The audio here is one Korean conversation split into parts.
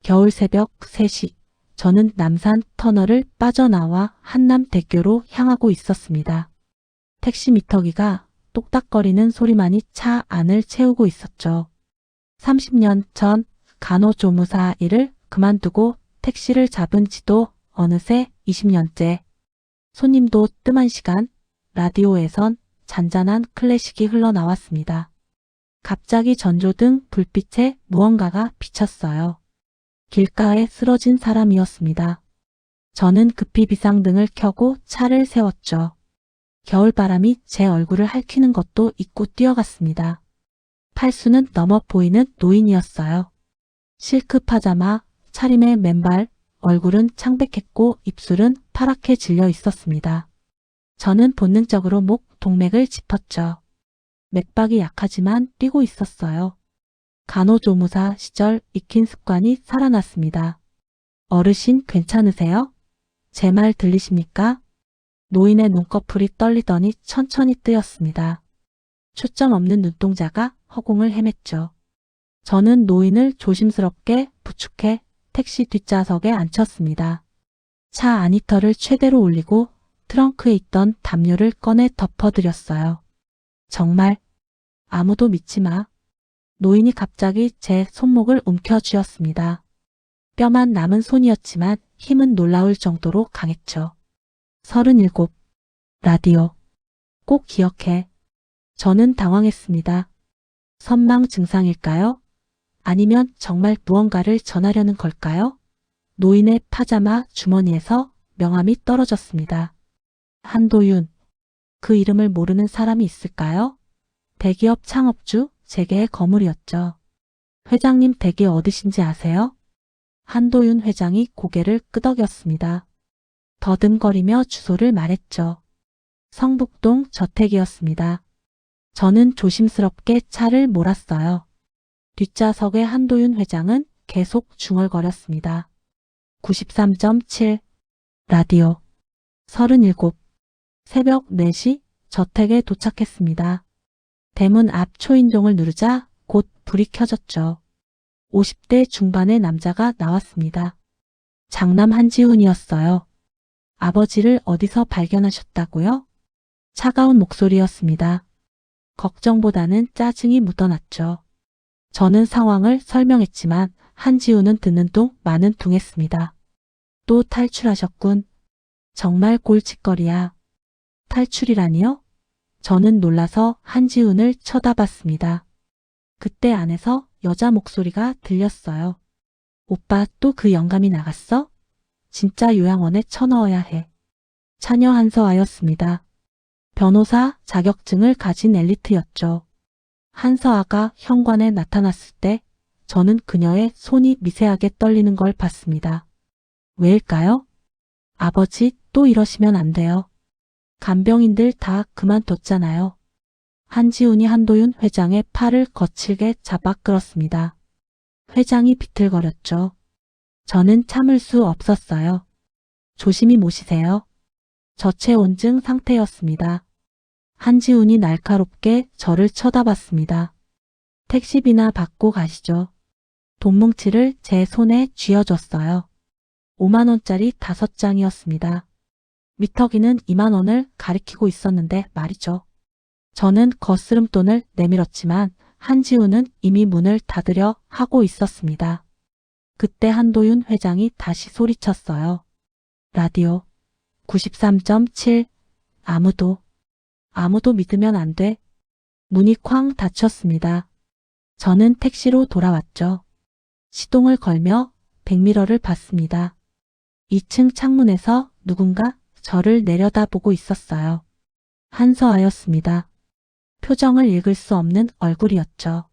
겨울 새벽 3시, 저는 남산 터널을 빠져나와 한남대교로 향하고 있었습니다. 택시 미터기가 똑딱거리는 소리만이 차 안을 채우고 있었죠. 30년 전 간호조무사 일을 그만두고 택시를 잡은 지도 어느새 20년째. 손님도 뜸한 시간, 라디오에선 잔잔한 클래식이 흘러나왔습니다. 갑자기 전조등 불빛에 무언가가 비쳤어요. 길가에 쓰러진 사람이었습니다. 저는 급히 비상등을 켜고 차를 세웠죠. 겨울바람이 제 얼굴을 핥히는 것도 잊고 뛰어갔습니다. 팔수는 넘어 보이는 노인이었어요. 실크 파자마, 차림의 맨발, 얼굴은 창백했고 입술은 파랗게 질려 있었습니다. 저는 본능적으로 목 동맥을 짚었죠. 맥박이 약하지만 뛰고 있었어요. 간호조무사 시절 익힌 습관이 살아났습니다. 어르신 괜찮으세요? 제 말 들리십니까? 노인의 눈꺼풀이 떨리더니 천천히 뜨였습니다. 초점 없는 눈동자가 허공을 헤맸죠. 저는 노인을 조심스럽게 부축해 택시 뒷좌석에 앉혔습니다. 차 안히터를 최대로 올리고 트렁크에 있던 담요를 꺼내 덮어드렸어요. 정말 아무도 믿지 마. 노인이 갑자기 제 손목을 움켜쥐었습니다. 뼈만 남은 손이었지만 힘은 놀라울 정도로 강했죠. 37. 라디오. 꼭 기억해. 저는 당황했습니다. 선망 증상일까요? 아니면 정말 무언가를 전하려는 걸까요? 노인의 파자마 주머니에서 명함이 떨어졌습니다. 한도윤. 그 이름을 모르는 사람이 있을까요? 대기업 창업주 재계의 거물이었죠. 회장님 댁이 어디신지 아세요? 한도윤 회장이 고개를 끄덕였습니다. 더듬거리며 주소를 말했죠. 성북동 저택이었습니다. 저는 조심스럽게 차를 몰았어요. 뒷좌석의 한도윤 회장은 계속 중얼거렸습니다. 93.7 라디오 37 새벽 4시 저택에 도착했습니다. 대문 앞 초인종을 누르자 곧 불이 켜졌죠. 50대 중반의 남자가 나왔습니다. 장남 한지훈이었어요. 아버지를 어디서 발견하셨다고요? 차가운 목소리였습니다. 걱정보다는 짜증이 묻어났죠. 저는 상황을 설명했지만 한지훈은 듣는 둥 마는 둥했습니다. 또 탈출하셨군. 정말 골칫거리야. 탈출이라니요? 저는 놀라서 한지훈을 쳐다봤습니다. 그때 안에서 여자 목소리가 들렸어요. 오빠 또 그 영감이 나갔어? 진짜 요양원에 쳐넣어야 해. 차녀 한서아였습니다. 변호사 자격증을 가진 엘리트였죠. 한서아가 현관에 나타났을 때 저는 그녀의 손이 미세하게 떨리는 걸 봤습니다. 왜일까요? 아버지 또 이러시면 안 돼요. 간병인들 다 그만뒀잖아요. 한지훈이 한도윤 회장의 팔을 거칠게 잡아 끌었습니다. 회장이 비틀거렸죠. 저는 참을 수 없었어요. 조심히 모시세요. 저체온증 상태였습니다. 한지훈이 날카롭게 저를 쳐다봤습니다. 택시비나 받고 가시죠. 돈뭉치를 제 손에 쥐어줬어요. 5만 원짜리 5장이었습니다. 미터기는 2만 원을 가리키고 있었는데 말이죠. 저는 거스름돈을 내밀었지만 한지훈은 이미 문을 닫으려 하고 있었습니다. 그때 한도윤 회장이 다시 소리쳤어요. 라디오 93.7 아무도 믿으면 안 돼. 문이 쾅 닫혔습니다. 저는 택시로 돌아왔죠. 시동을 걸며 백미러를 봤습니다. 2층 창문에서 누군가 저를 내려다보고 있었어요. 한서아였습니다. 표정을 읽을 수 없는 얼굴이었죠.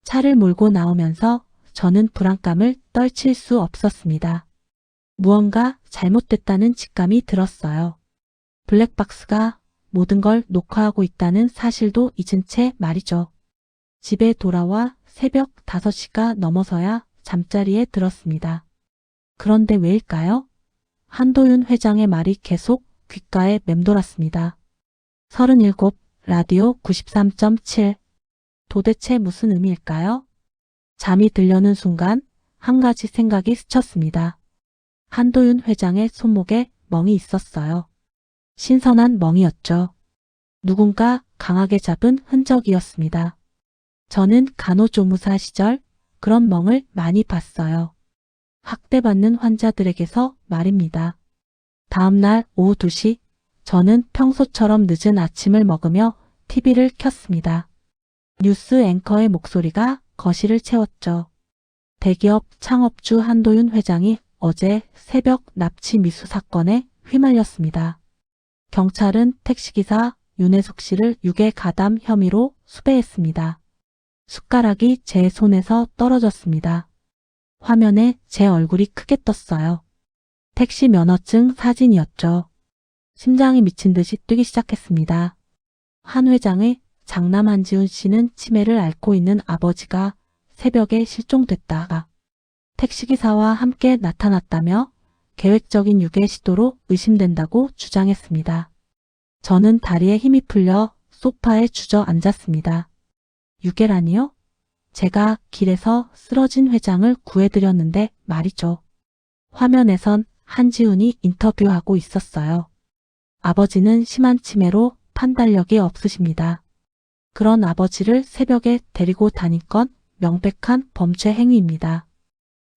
차를 몰고 나오면서 저는 불안감을 떨칠 수 없었습니다. 무언가 잘못됐다는 직감이 들었어요. 블랙박스가 모든 걸 녹화하고 있다는 사실도 잊은 채 말이죠. 집에 돌아와 새벽 5시가 넘어서야 잠자리에 들었습니다. 그런데 왜일까요? 한도윤 회장의 말이 계속 귓가에 맴돌았습니다. 37 라디오 93.7 도대체 무슨 의미일까요? 잠이 들려는 순간 한 가지 생각이 스쳤습니다. 한도윤 회장의 손목에 멍이 있었어요. 신선한 멍이었죠. 누군가 강하게 잡은 흔적이었습니다. 저는 간호조무사 시절 그런 멍을 많이 봤어요. 학대받는 환자들에게서 말입니다. 다음 날 오후 2시, 저는 평소처럼 늦은 아침을 먹으며 TV를 켰습니다. 뉴스 앵커의 목소리가 거실을 채웠죠. 대기업 창업주 한도윤 회장이 어제 새벽 납치 미수 사건에 휘말렸습니다. 경찰은 택시기사 윤혜숙 씨를 유괴 가담 혐의로 수배했습니다. 숟가락이 제 손에서 떨어졌습니다. 화면에 제 얼굴이 크게 떴어요. 택시 면허증 사진이었죠. 심장이 미친 듯이 뛰기 시작했습니다. 한 회장의 장남 한지훈 씨는 치매를 앓고 있는 아버지가 새벽에 실종됐다가 택시기사와 함께 나타났다며 계획적인 유괴 시도로 의심된다고 주장했습니다. 저는 다리에 힘이 풀려 소파에 주저앉았습니다. 유괴라니요? 제가 길에서 쓰러진 회장을 구해드렸는데 말이죠. 화면에선 한지훈이 인터뷰하고 있었어요. 아버지는 심한 치매로 판단력이 없으십니다. 그런 아버지를 새벽에 데리고 다닌 건 명백한 범죄 행위입니다.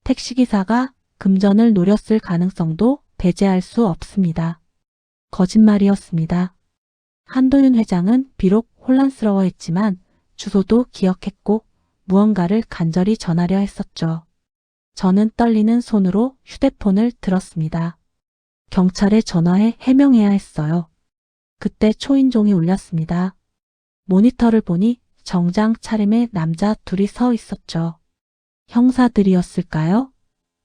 택시기사가 금전을 노렸을 가능성도 배제할 수 없습니다. 거짓말이었습니다. 한도윤 회장은 비록 혼란스러워했지만 주소도 기억했고 무언가를 간절히 전하려 했었죠. 저는 떨리는 손으로 휴대폰을 들었습니다. 경찰에 전화해 해명해야 했어요. 그때 초인종이 울렸습니다. 모니터를 보니 정장 차림의 남자 둘이 서 있었죠. 형사들이었을까요?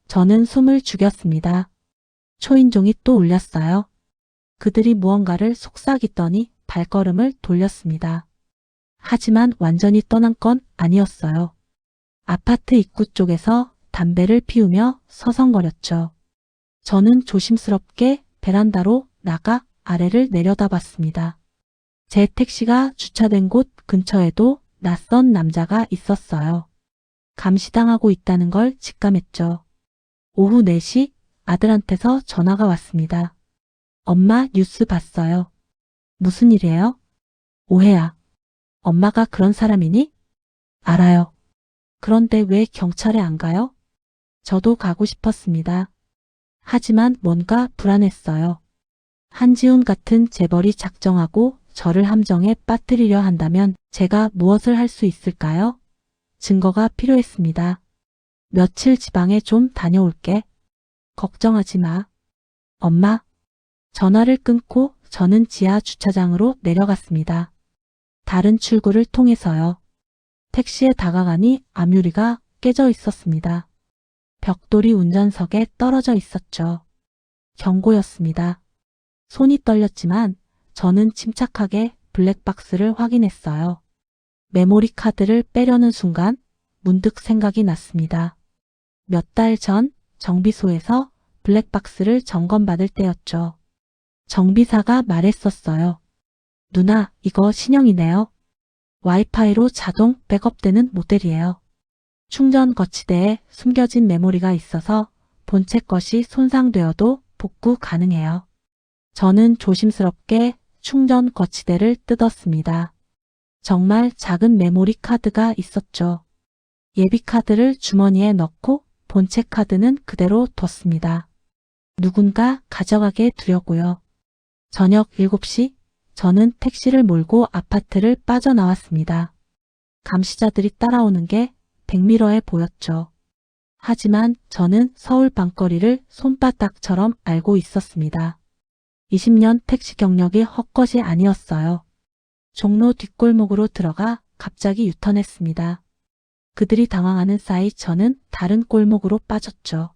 저는 숨을 죽였습니다. 초인종이 또 울렸어요. 그들이 무언가를 속삭이더니 발걸음을 돌렸습니다. 하지만 완전히 떠난 건 아니었어요. 아파트 입구 쪽에서 담배를 피우며 서성거렸죠. 저는 조심스럽게 베란다로 나가 아래를 내려다봤습니다. 제 택시가 주차된 곳 근처에도 낯선 남자가 있었어요. 감시당하고 있다는 걸 직감했죠. 오후 4시 아들한테서 전화가 왔습니다. 엄마 뉴스 봤어요. 무슨 일이에요? 오해야. 엄마가 그런 사람이니? 알아요. 그런데 왜 경찰에 안 가요? 저도 가고 싶었습니다. 하지만 뭔가 불안했어요. 한지훈 같은 재벌이 작정하고 저를 함정에 빠뜨리려 한다면 제가 무엇을 할 수 있을까요? 증거가 필요했습니다. 며칠 지방에 좀 다녀올게. 걱정하지 마. 엄마. 전화를 끊고 저는 지하 주차장으로 내려갔습니다. 다른 출구를 통해서요. 택시에 다가가니 앞유리가 깨져 있었습니다. 벽돌이 운전석에 떨어져 있었죠. 경고였습니다. 손이 떨렸지만 저는 침착하게 블랙박스를 확인했어요. 메모리 카드를 빼려는 순간 문득 생각이 났습니다. 몇 달 전 정비소에서 블랙박스를 점검받을 때였죠. 정비사가 말했었어요. 누나, 이거 신형이네요. 와이파이로 자동 백업되는 모델이에요. 충전 거치대에 숨겨진 메모리가 있어서 본체 것이 손상되어도 복구 가능해요. 저는 조심스럽게 충전 거치대를 뜯었습니다. 정말 작은 메모리 카드가 있었죠. 예비 카드를 주머니에 넣고 본체 카드는 그대로 뒀습니다. 누군가 가져가게 두려고요. 저녁 7시 저는 택시를 몰고 아파트를 빠져나왔습니다. 감시자들이 따라오는 게 백미러에 보였죠. 하지만 저는 서울 밤거리를 손바닥처럼 알고 있었습니다. 20년 택시 경력이 헛것이 아니었어요. 종로 뒷골목으로 들어가 갑자기 유턴했습니다. 그들이 당황하는 사이 저는 다른 골목으로 빠졌죠.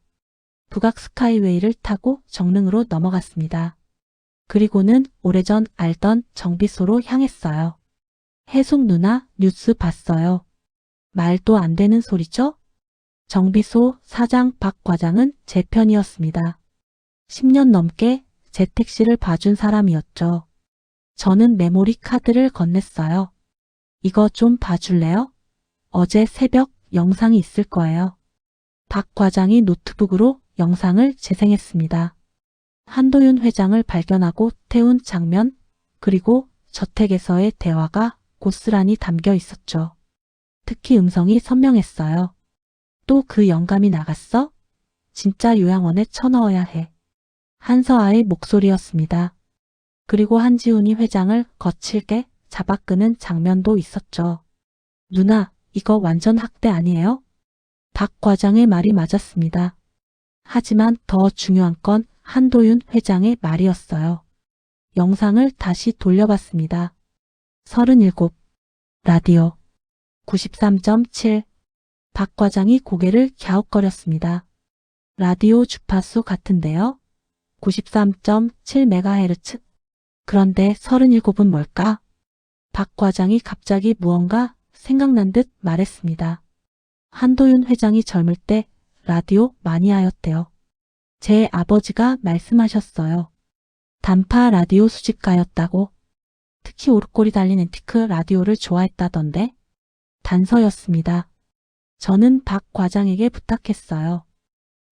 북악 스카이웨이를 타고 정릉으로 넘어갔습니다. 그리고는 오래전 알던 정비소로 향했어요. 혜숙 누나 뉴스 봤어요. 말도 안 되는 소리죠? 정비소 사장 박 과장은 제 편이었습니다. 10년 넘게 제 택시를 봐준 사람이었죠. 저는 메모리 카드를 건넸어요. 이거 좀 봐줄래요? 어제 새벽 영상이 있을 거예요. 박 과장이 노트북으로 영상을 재생했습니다. 한도윤 회장을 발견하고 태운 장면, 그리고 저택에서의 대화가 고스란히 담겨 있었죠. 특히 음성이 선명했어요. 또 그 영감이 나갔어? 진짜 요양원에 쳐넣어야 해. 한서아의 목소리였습니다. 그리고 한지훈이 회장을 거칠게 잡아끄는 장면도 있었죠. 누나, 이거 완전 학대 아니에요? 박 과장의 말이 맞았습니다. 하지만 더 중요한 건 한도윤 회장의 말이었어요. 영상을 다시 돌려봤습니다. 37. 라디오. 93.7. 박 과장이 고개를 갸웃거렸습니다. 라디오 주파수 같은데요? 93.7MHz. 그런데 37은 뭘까? 박 과장이 갑자기 무언가 생각난 듯 말했습니다. 한도윤 회장이 젊을 때 라디오 마니아였대요. 제 아버지가 말씀하셨어요. 단파 라디오 수집가였다고. 특히 오르골이 달린 앤티크 라디오를 좋아했다던데. 단서였습니다. 저는 박 과장에게 부탁했어요.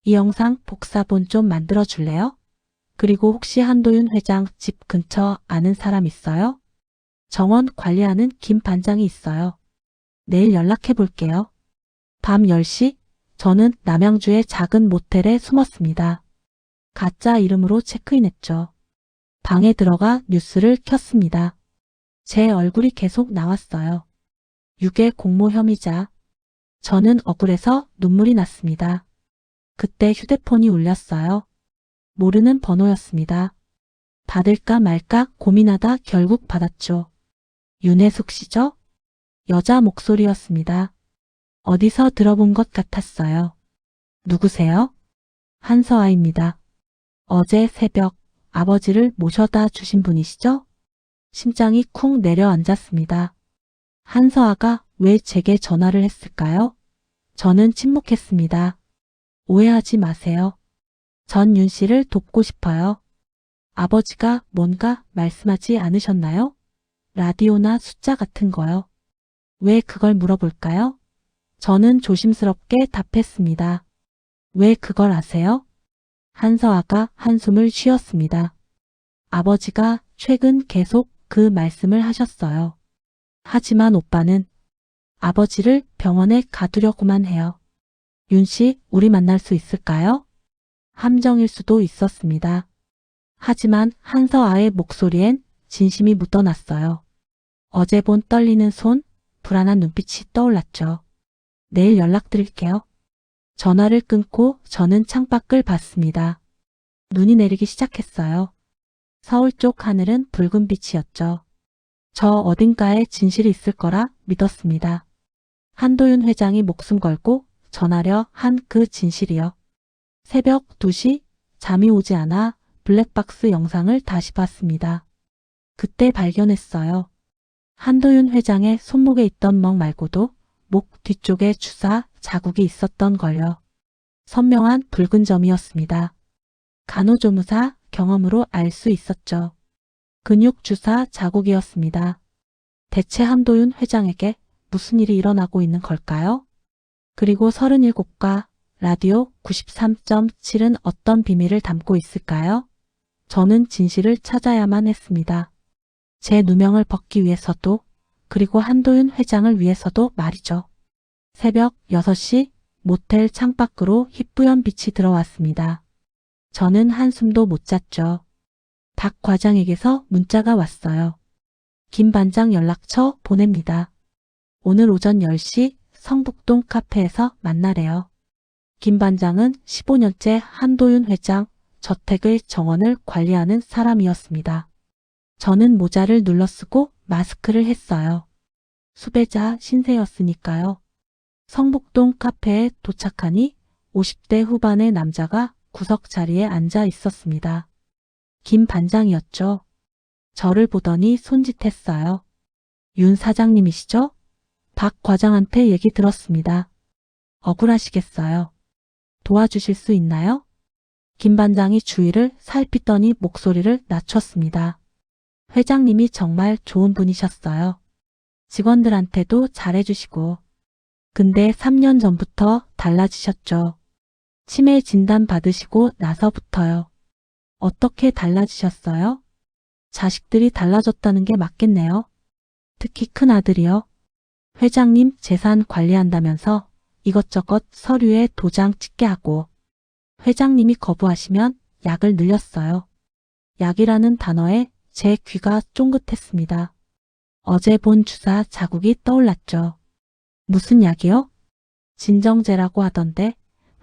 이 영상 복사본 좀 만들어 줄래요? 그리고 혹시 한도윤 회장 집 근처 아는 사람 있어요? 정원 관리하는 김 반장이 있어요. 내일 연락해 볼게요. 밤 10시 저는 남양주의 작은 모텔에 숨었습니다. 가짜 이름으로 체크인했죠. 방에 들어가 뉴스를 켰습니다. 제 얼굴이 계속 나왔어요. 유괴 공모 혐의자. 저는 억울해서 눈물이 났습니다. 그때 휴대폰이 울렸어요. 모르는 번호였습니다. 받을까 말까 고민하다 결국 받았죠. 윤혜숙 씨죠? 여자 목소리였습니다. 어디서 들어본 것 같았어요. 누구세요? 한서아입니다. 어제 새벽 아버지를 모셔다 주신 분이시죠? 심장이 쿵 내려앉았습니다. 한서아가 왜 제게 전화를 했을까요? 저는 침묵했습니다. 오해하지 마세요. 전 윤 씨를 돕고 싶어요. 아버지가 뭔가 말씀하지 않으셨나요? 라디오나 숫자 같은 거요. 왜 그걸 물어볼까요? 저는 조심스럽게 답했습니다. 왜 그걸 아세요? 한서아가 한숨을 쉬었습니다. 아버지가 최근 계속 그 말씀을 하셨어요. 하지만 오빠는 아버지를 병원에 가두려고만 해요. 윤 씨, 우리 만날 수 있을까요? 함정일 수도 있었습니다. 하지만 한서아의 목소리엔 진심이 묻어났어요. 어제 본 떨리는 손, 불안한 눈빛이 떠올랐죠. 내일 연락드릴게요. 전화를 끊고 저는 창밖을 봤습니다. 눈이 내리기 시작했어요. 서울 쪽 하늘은 붉은 빛이었죠. 저 어딘가에 진실이 있을 거라 믿었습니다. 한도윤 회장이 목숨 걸고 전하려 한 그 진실이요. 새벽 2시 잠이 오지 않아 블랙박스 영상을 다시 봤습니다. 그때 발견했어요. 한도윤 회장의 손목에 있던 멍 말고도 목 뒤쪽에 주사 자국이 있었던 걸요. 선명한 붉은 점이었습니다. 간호조무사 경험으로 알 수 있었죠. 근육 주사 자국이었습니다. 대체 한도윤 회장에게 무슨 일이 일어나고 있는 걸까요? 그리고 37과 라디오 93.7은 어떤 비밀을 담고 있을까요? 저는 진실을 찾아야만 했습니다. 제 누명을 벗기 위해서도, 그리고 한도윤 회장을 위해서도 말이죠. 새벽 6시 모텔 창밖으로 희뿌연 빛이 들어왔습니다. 저는 한숨도 못 잤죠. 박 과장에게서 문자가 왔어요. 김 반장 연락처 보냅니다. 오늘 오전 10시 성북동 카페에서 만나래요. 김 반장은 15년째 한도윤 회장 저택의 정원을 관리하는 사람이었습니다. 저는 모자를 눌러쓰고 마스크를 했어요. 수배자 신세였으니까요. 성북동 카페에 도착하니 50대 후반의 남자가 구석 자리에 앉아 있었습니다. 김 반장이었죠. 저를 보더니 손짓했어요. 윤 사장님이시죠? 박 과장한테 얘기 들었습니다. 억울하시겠어요. 도와주실 수 있나요? 김 반장이 주위를 살피더니 목소리를 낮췄습니다. 회장님이 정말 좋은 분이셨어요. 직원들한테도 잘해주시고. 근데 3년 전부터 달라지셨죠. 치매 진단 받으시고 나서부터요. 어떻게 달라지셨어요? 자식들이 달라졌다는 게 맞겠네요. 특히 큰 아들이요. 회장님 재산 관리한다면서 이것저것 서류에 도장 찍게 하고 회장님이 거부하시면 약을 늘렸어요. 약이라는 단어에 제 귀가 쫑긋했습니다. 어제 본 주사 자국이 떠올랐죠. 무슨 약이요? 진정제라고 하던데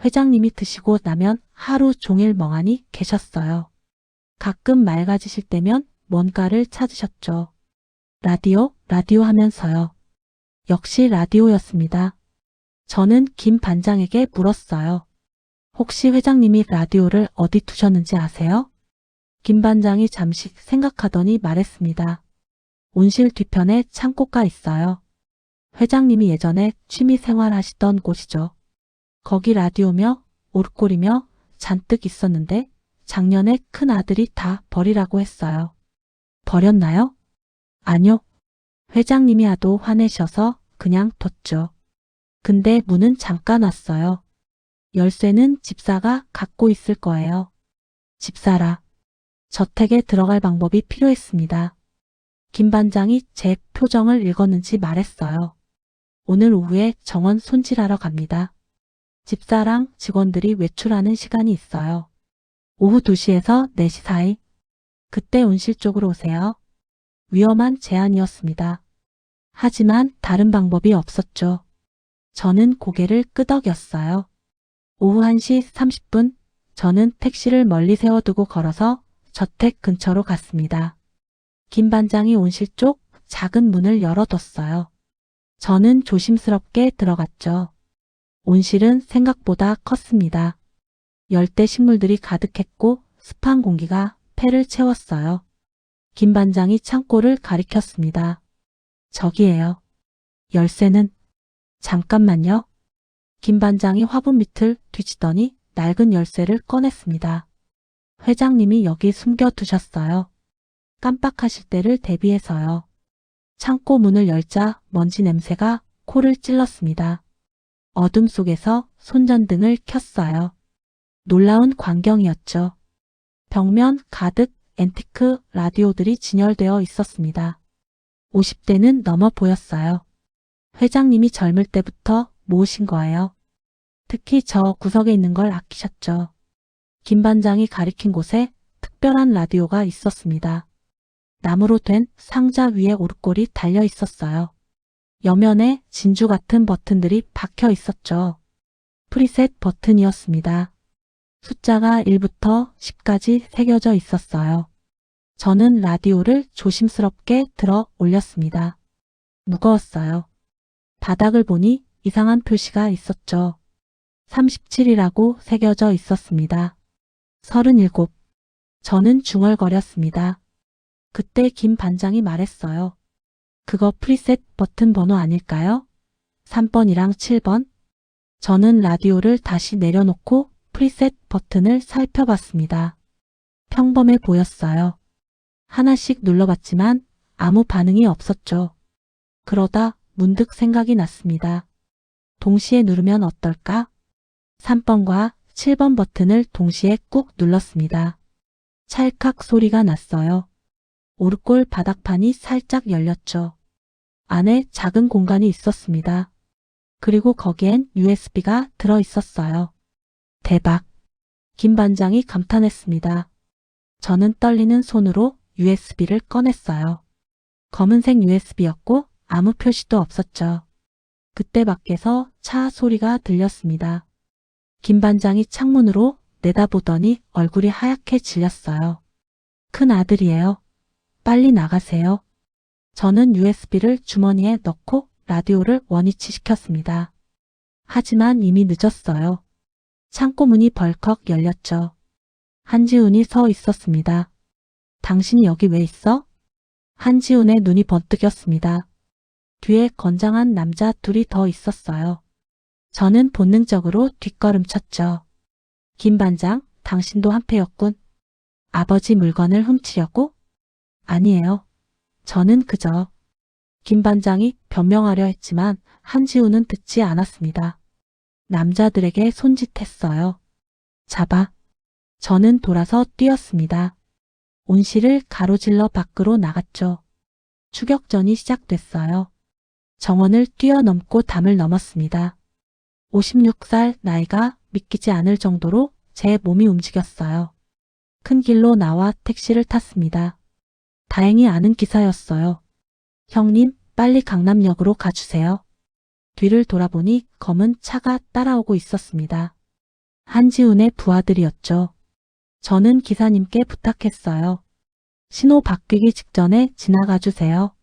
회장님이 드시고 나면 하루 종일 멍하니 계셨어요. 가끔 맑아지실 때면 뭔가를 찾으셨죠. 라디오 하면서요. 역시 라디오였습니다. 저는 김 반장에게 물었어요. 혹시 회장님이 라디오를 어디 두셨는지 아세요? 김 반장이 잠시 생각하더니 말했습니다. 온실 뒤편에 창고가 있어요. 회장님이 예전에 취미 생활하시던 곳이죠. 거기 라디오며 오르골이며 잔뜩 있었는데 작년에 큰 아들이 다 버리라고 했어요. 버렸나요? 아니요. 회장님이 하도 화내셔서 그냥 뒀죠. 근데 문은 잠깐 왔어요. 열쇠는 집사가 갖고 있을 거예요. 집사라. 저택에 들어갈 방법이 필요했습니다. 김 반장이 제 표정을 읽었는지 말했어요. 오늘 오후에 정원 손질하러 갑니다. 집사랑 직원들이 외출하는 시간이 있어요. 오후 2시에서 4시 사이. 그때 온실 쪽으로 오세요. 위험한 제안이었습니다. 하지만 다른 방법이 없었죠. 저는 고개를 끄덕였어요. 오후 1시 30분, 저는 택시를 멀리 세워두고 걸어서 저택 근처로 갔습니다. 김 반장이 온실 쪽 작은 문을 열어뒀어요. 저는 조심스럽게 들어갔죠. 온실은 생각보다 컸습니다. 열대 식물들이 가득했고 습한 공기가 폐를 채웠어요. 김 반장이 창고를 가리켰습니다. 저기에요. 열쇠는? 잠깐만요. 김 반장이 화분 밑을 뒤지더니 낡은 열쇠를 꺼냈습니다. 회장님이 여기 숨겨두셨어요. 깜빡하실 때를 대비해서요. 창고 문을 열자 먼지 냄새가 코를 찔렀습니다. 어둠 속에서 손전등을 켰어요. 놀라운 광경이었죠. 벽면 가득 앤티크 라디오들이 진열되어 있었습니다. 50대는 넘어 보였어요. 회장님이 젊을 때부터 모으신 거예요. 특히 저 구석에 있는 걸 아끼셨죠. 김 반장이 가리킨 곳에 특별한 라디오가 있었습니다. 나무로 된 상자 위에 오르골이 달려 있었어요. 여면에 진주 같은 버튼들이 박혀 있었죠. 프리셋 버튼이었습니다. 숫자가 1부터 10까지 새겨져 있었어요. 저는 라디오를 조심스럽게 들어 올렸습니다. 무거웠어요. 바닥을 보니 이상한 표시가 있었죠. 37이라고 새겨져 있었습니다. 37. 저는 중얼거렸습니다. 그때 김 반장이 말했어요. 그거 프리셋 버튼 번호 아닐까요? 3번이랑 7번? 저는 라디오를 다시 내려놓고 프리셋 버튼을 살펴봤습니다. 평범해 보였어요. 하나씩 눌러봤지만 아무 반응이 없었죠. 그러다 문득 생각이 났습니다. 동시에 누르면 어떨까? 3번과 7번 버튼을 동시에 꾹 눌렀습니다. 찰칵 소리가 났어요. 오르골 바닥판이 살짝 열렸죠. 안에 작은 공간이 있었습니다. 그리고 거기엔 USB가 들어 있었어요. 대박! 김 반장이 감탄했습니다. 저는 떨리는 손으로 USB를 꺼냈어요. 검은색 USB였고 아무 표시도 없었죠. 그때 밖에서 차 소리가 들렸습니다. 김 반장이 창문으로 내다보더니 얼굴이 하얗게 질렸어요. 큰 아들이에요. 빨리 나가세요. 저는 USB를 주머니에 넣고 라디오를 원위치 시켰습니다. 하지만 이미 늦었어요. 창고 문이 벌컥 열렸죠. 한지훈이 서 있었습니다. 당신이 여기 왜 있어? 한지훈의 눈이 번뜩였습니다. 뒤에 건장한 남자 둘이 더 있었어요. 저는 본능적으로 뒷걸음쳤죠. 김 반장, 당신도 한패였군. 아버지 물건을 훔치려고? 아니에요. 저는 그저. 김 반장이 변명하려 했지만 한지훈은 듣지 않았습니다. 남자들에게 손짓했어요. 잡아. 저는 돌아서 뛰었습니다. 온실을 가로질러 밖으로 나갔죠. 추격전이 시작됐어요. 정원을 뛰어넘고 담을 넘었습니다. 56살 나이가 믿기지 않을 정도로 제 몸이 움직였어요. 큰 길로 나와 택시를 탔습니다. 다행히 아는 기사였어요. 형님, 빨리 강남역으로 가주세요. 뒤를 돌아보니 검은 차가 따라오고 있었습니다. 한지훈의 부하들이었죠. 저는 기사님께 부탁했어요. 신호 바뀌기 직전에 지나가 주세요.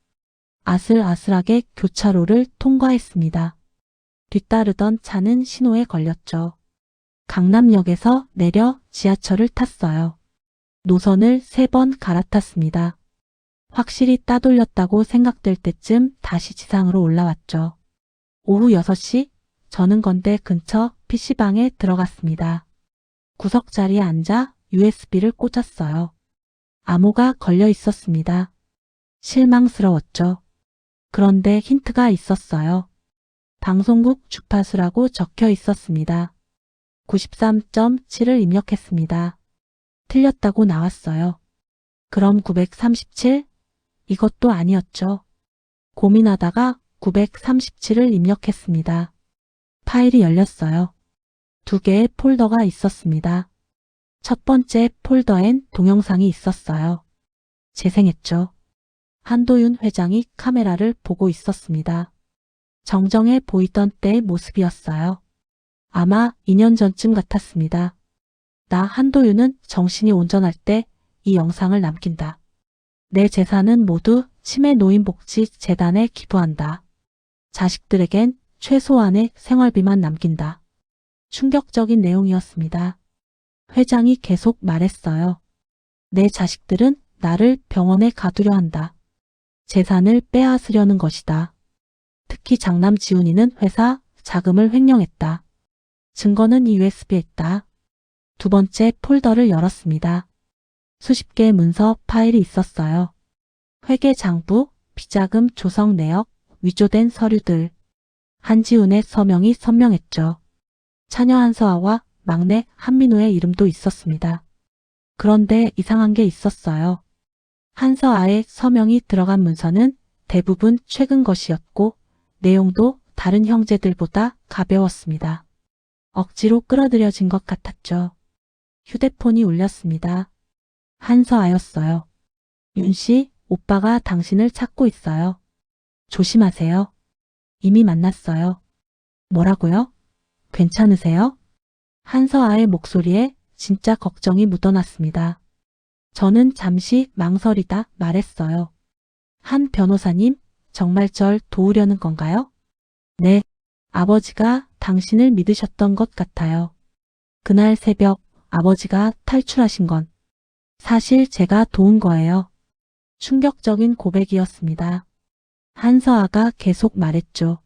아슬아슬하게 교차로를 통과했습니다. 뒤따르던 차는 신호에 걸렸죠. 강남역에서 내려 지하철을 탔어요. 노선을 3번 갈아탔습니다. 확실히 따돌렸다고 생각될 때쯤 다시 지상으로 올라왔죠. 오후 6시 저는 건대 근처 PC방에 들어갔습니다. 구석자리에 앉아 USB를 꽂았어요. 암호가 걸려 있었습니다. 실망스러웠죠. 그런데 힌트가 있었어요. 방송국 주파수라고 적혀 있었습니다. 93.7을 입력했습니다. 틀렸다고 나왔어요. 그럼 937? 이것도 아니었죠. 고민하다가 937을 입력했습니다. 파일이 열렸어요. 2개의 폴더가 있었습니다. 첫 번째 폴더엔 동영상이 있었어요. 재생했죠. 한도윤 회장이 카메라를 보고 있었습니다. 정정해 보이던 때의 모습이었어요. 아마 2년 전쯤 같았습니다. 나 한도윤은 정신이 온전할 때 이 영상을 남긴다. 내 재산은 모두 치매노인복지재단에 기부한다. 자식들에겐 최소한의 생활비만 남긴다. 충격적인 내용이었습니다. 회장이 계속 말했어요. 내 자식들은 나를 병원에 가두려 한다. 재산을 빼앗으려는 것이다. 특히 장남 지훈이는 회사 자금을 횡령했다. 증거는 이 USB에 있다. 2번째 폴더를 열었습니다. 수십 개의 문서 파일이 있었어요. 회계 장부, 비자금 조성 내역, 위조된 서류들. 한지훈의 서명이 선명했죠. 차녀 한서아와 막내 한민우의 이름도 있었습니다. 그런데 이상한 게 있었어요. 한서아의 서명이 들어간 문서는 대부분 최근 것이었고 내용도 다른 형제들보다 가벼웠습니다. 억지로 끌어들여진 것 같았죠. 휴대폰이 울렸습니다. 한서아였어요. 윤씨, 오빠가 당신을 찾고 있어요. 조심하세요. 이미 만났어요. 뭐라고요? 괜찮으세요? 한서아의 목소리에 진짜 걱정이 묻어났습니다. 저는 잠시 망설이다 말했어요. 한 변호사님, 정말 절 도우려는 건가요? 네, 아버지가 당신을 믿으셨던 것 같아요. 그날 새벽 아버지가 탈출하신 건 사실 제가 도운 거예요. 충격적인 고백이었습니다. 한서아가 계속 말했죠.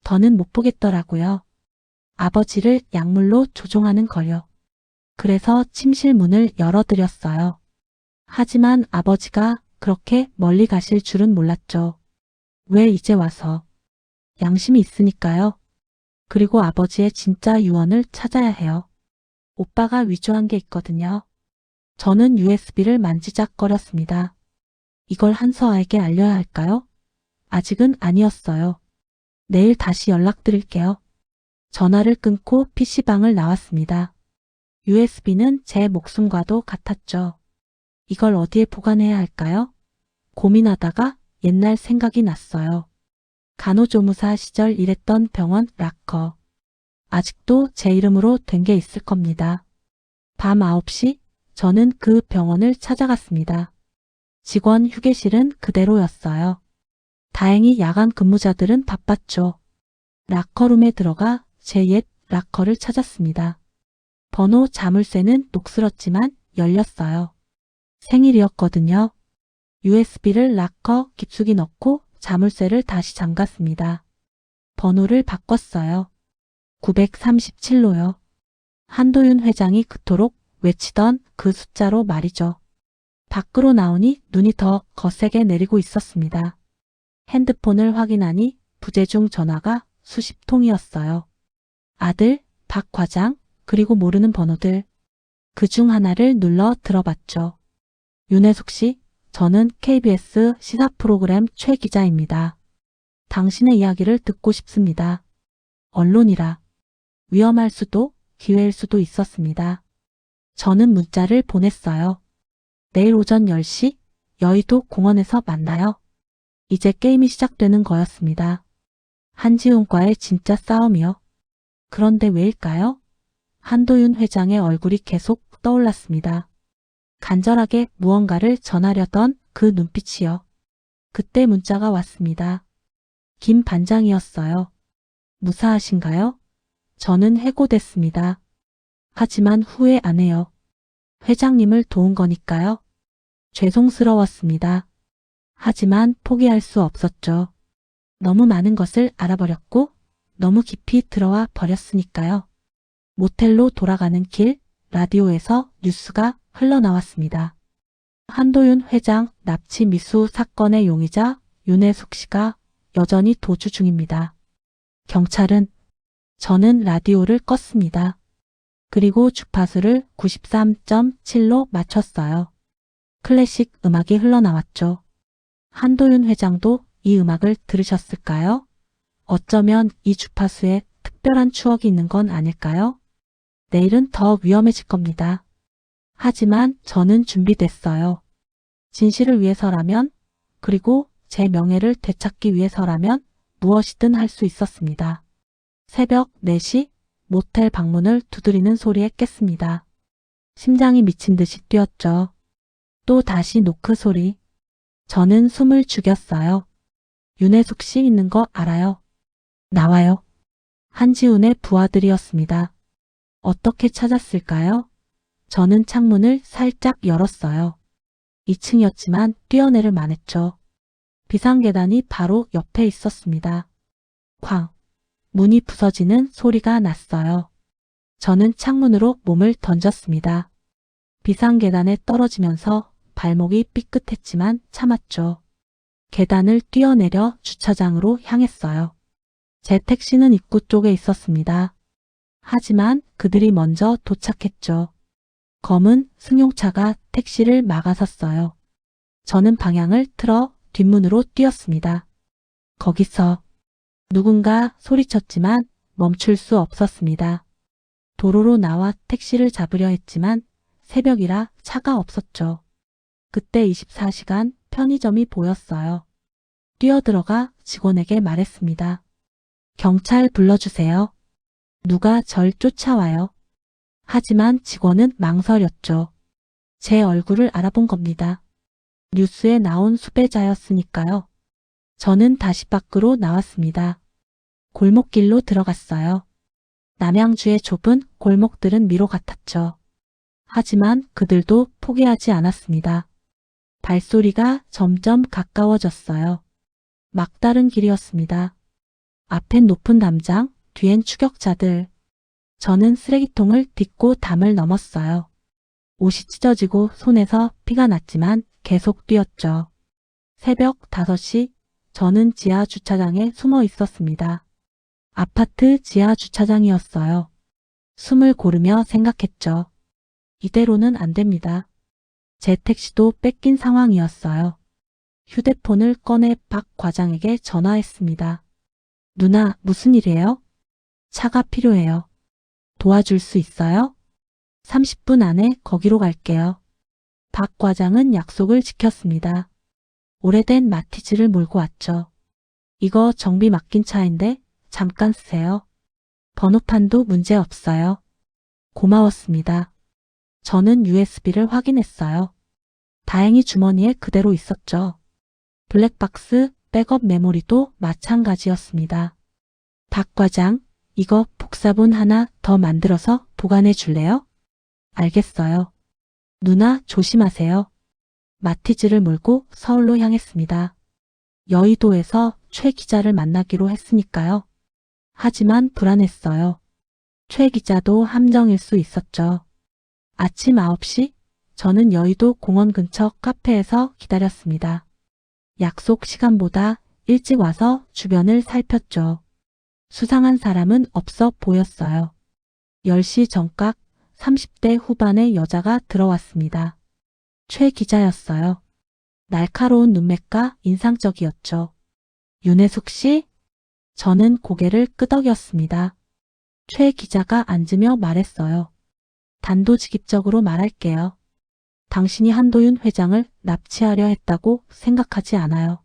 더는 못 보겠더라고요. 아버지를 약물로 조종하는 거요. 그래서 침실 문을 열어드렸어요. 하지만 아버지가 그렇게 멀리 가실 줄은 몰랐죠. 왜 이제 와서? 양심이 있으니까요. 그리고 아버지의 진짜 유언을 찾아야 해요. 오빠가 위조한 게 있거든요. 저는 USB를 만지작거렸습니다. 이걸 한서아에게 알려야 할까요? 아직은 아니었어요. 내일 다시 연락드릴게요. 전화를 끊고 PC방을 나왔습니다. USB는 제 목숨과도 같았죠. 이걸 어디에 보관해야 할까요? 고민하다가 옛날 생각이 났어요. 간호조무사 시절 일했던 병원 락커. 아직도 제 이름으로 된 게 있을 겁니다. 밤 9시 저는 그 병원을 찾아갔습니다. 직원 휴게실은 그대로였어요. 다행히 야간 근무자들은 바빴죠. 락커룸에 들어가 제 옛 락커를 찾았습니다. 번호 자물쇠는 녹슬었지만 열렸어요. 생일이었거든요. USB를 락커 깊숙이 넣고 자물쇠를 다시 잠갔습니다. 번호를 바꿨어요. 937로요. 한도윤 회장이 그토록 외치던 그 숫자로 말이죠. 밖으로 나오니 눈이 더 거세게 내리고 있었습니다. 핸드폰을 확인하니 부재중 전화가 수십 통이었어요. 아들, 박 과장, 그리고 모르는 번호들. 그 중 하나를 눌러 들어봤죠. 윤혜숙 씨, 저는 KBS 시사 프로그램 최 기자입니다. 당신의 이야기를 듣고 싶습니다. 언론이라 위험할 수도 기회일 수도 있었습니다. 저는 문자를 보냈어요. 내일 오전 10시 여의도 공원에서 만나요. 이제 게임이 시작되는 거였습니다. 한지훈과의 진짜 싸움이요. 그런데 왜일까요? 한도윤 회장의 얼굴이 계속 떠올랐습니다. 간절하게 무언가를 전하려던 그 눈빛이요. 그때 문자가 왔습니다. 김 반장이었어요. 무사하신가요? 저는 해고됐습니다. 하지만 후회 안 해요. 회장님을 도운 거니까요. 죄송스러웠습니다. 하지만 포기할 수 없었죠. 너무 많은 것을 알아버렸고 너무 깊이 들어와 버렸으니까요. 모텔로 돌아가는 길 라디오에서 뉴스가 흘러나왔습니다. 한도윤 회장 납치 미수 사건의 용의자 윤혜숙 씨가 여전히 도주 중입니다. 경찰은 저는 라디오를 껐습니다. 그리고 주파수를 93.7로 맞췄어요. 클래식 음악이 흘러나왔죠. 한도윤 회장도 이 음악을 들으셨을까요? 어쩌면 이 주파수에 특별한 추억이 있는 건 아닐까요? 내일은 더 위험해질 겁니다. 하지만 저는 준비됐어요. 진실을 위해서라면, 그리고 제 명예를 되찾기 위해서라면 무엇이든 할 수 있었습니다. 새벽 4시 모텔 방문을 두드리는 소리에 깼습니다. 심장이 미친 듯이 뛰었죠. 또 다시 노크 소리. 저는 숨을 죽였어요. 윤혜숙 씨 있는 거 알아요? 나와요. 한지훈의 부하들이었습니다. 어떻게 찾았을까요? 저는 창문을 살짝 열었어요. 2층이었지만 뛰어내릴 만했죠. 비상계단이 바로 옆에 있었습니다. 쾅! 문이 부서지는 소리가 났어요. 저는 창문으로 몸을 던졌습니다. 비상계단에 떨어지면서 발목이 삐끗했지만 참았죠. 계단을 뛰어내려 주차장으로 향했어요. 제 택시는 입구 쪽에 있었습니다. 하지만 그들이 먼저 도착했죠. 검은 승용차가 택시를 막아섰어요. 저는 방향을 틀어 뒷문으로 뛰었습니다. 거기서 누군가 소리쳤지만 멈출 수 없었습니다. 도로로 나와 택시를 잡으려 했지만 새벽이라 차가 없었죠. 그때 24시간 편의점이 보였어요. 뛰어들어가 직원에게 말했습니다. 경찰 불러주세요. 누가 절 쫓아와요. 하지만 직원은 망설였죠. 제 얼굴을 알아본 겁니다. 뉴스에 나온 수배자였으니까요. 저는 다시 밖으로 나왔습니다. 골목길로 들어갔어요. 남양주의 좁은 골목들은 미로 같았죠. 하지만 그들도 포기하지 않았습니다. 발소리가 점점 가까워졌어요. 막다른 길이었습니다. 앞엔 높은 담장, 뒤엔 추격자들. 저는 쓰레기통을 딛고 담을 넘었어요. 옷이 찢어지고 손에서 피가 났지만 계속 뛰었죠. 새벽 5시 저는 지하 주차장에 숨어 있었습니다. 아파트 지하 주차장이었어요. 숨을 고르며 생각했죠. 이대로는 안 됩니다. 제 택시도 뺏긴 상황이었어요. 휴대폰을 꺼내 박 과장에게 전화했습니다. 누나, 무슨 일이에요? 차가 필요해요. 도와줄 수 있어요? 30분 안에 거기로 갈게요. 박 과장은 약속을 지켰습니다. 오래된 마티즈를 몰고 왔죠. 이거 정비 맡긴 차인데 잠깐 쓰세요. 번호판도 문제 없어요. 고마웠습니다. 저는 USB를 확인했어요. 다행히 주머니에 그대로 있었죠. 블랙박스 백업 메모리도 마찬가지였습니다. 박 과장, 이거 복사본 하나 더 만들어서 보관해 줄래요? 알겠어요. 누나 조심하세요. 마티즈를 몰고 서울로 향했습니다. 여의도에서 최 기자를 만나기로 했으니까요. 하지만 불안했어요. 최 기자도 함정일 수 있었죠. 아침 9시 저는 여의도 공원 근처 카페에서 기다렸습니다. 약속 시간보다 일찍 와서 주변을 살폈죠. 수상한 사람은 없어 보였어요. 10시 정각 30대 후반의 여자가 들어왔습니다. 최 기자였어요. 날카로운 눈매가 인상적이었죠. 윤혜숙 씨? 저는 고개를 끄덕였습니다. 최 기자가 앉으며 말했어요. 단도직입적으로 말할게요. 당신이 한도윤 회장을 납치하려 했다고 생각하지 않아요.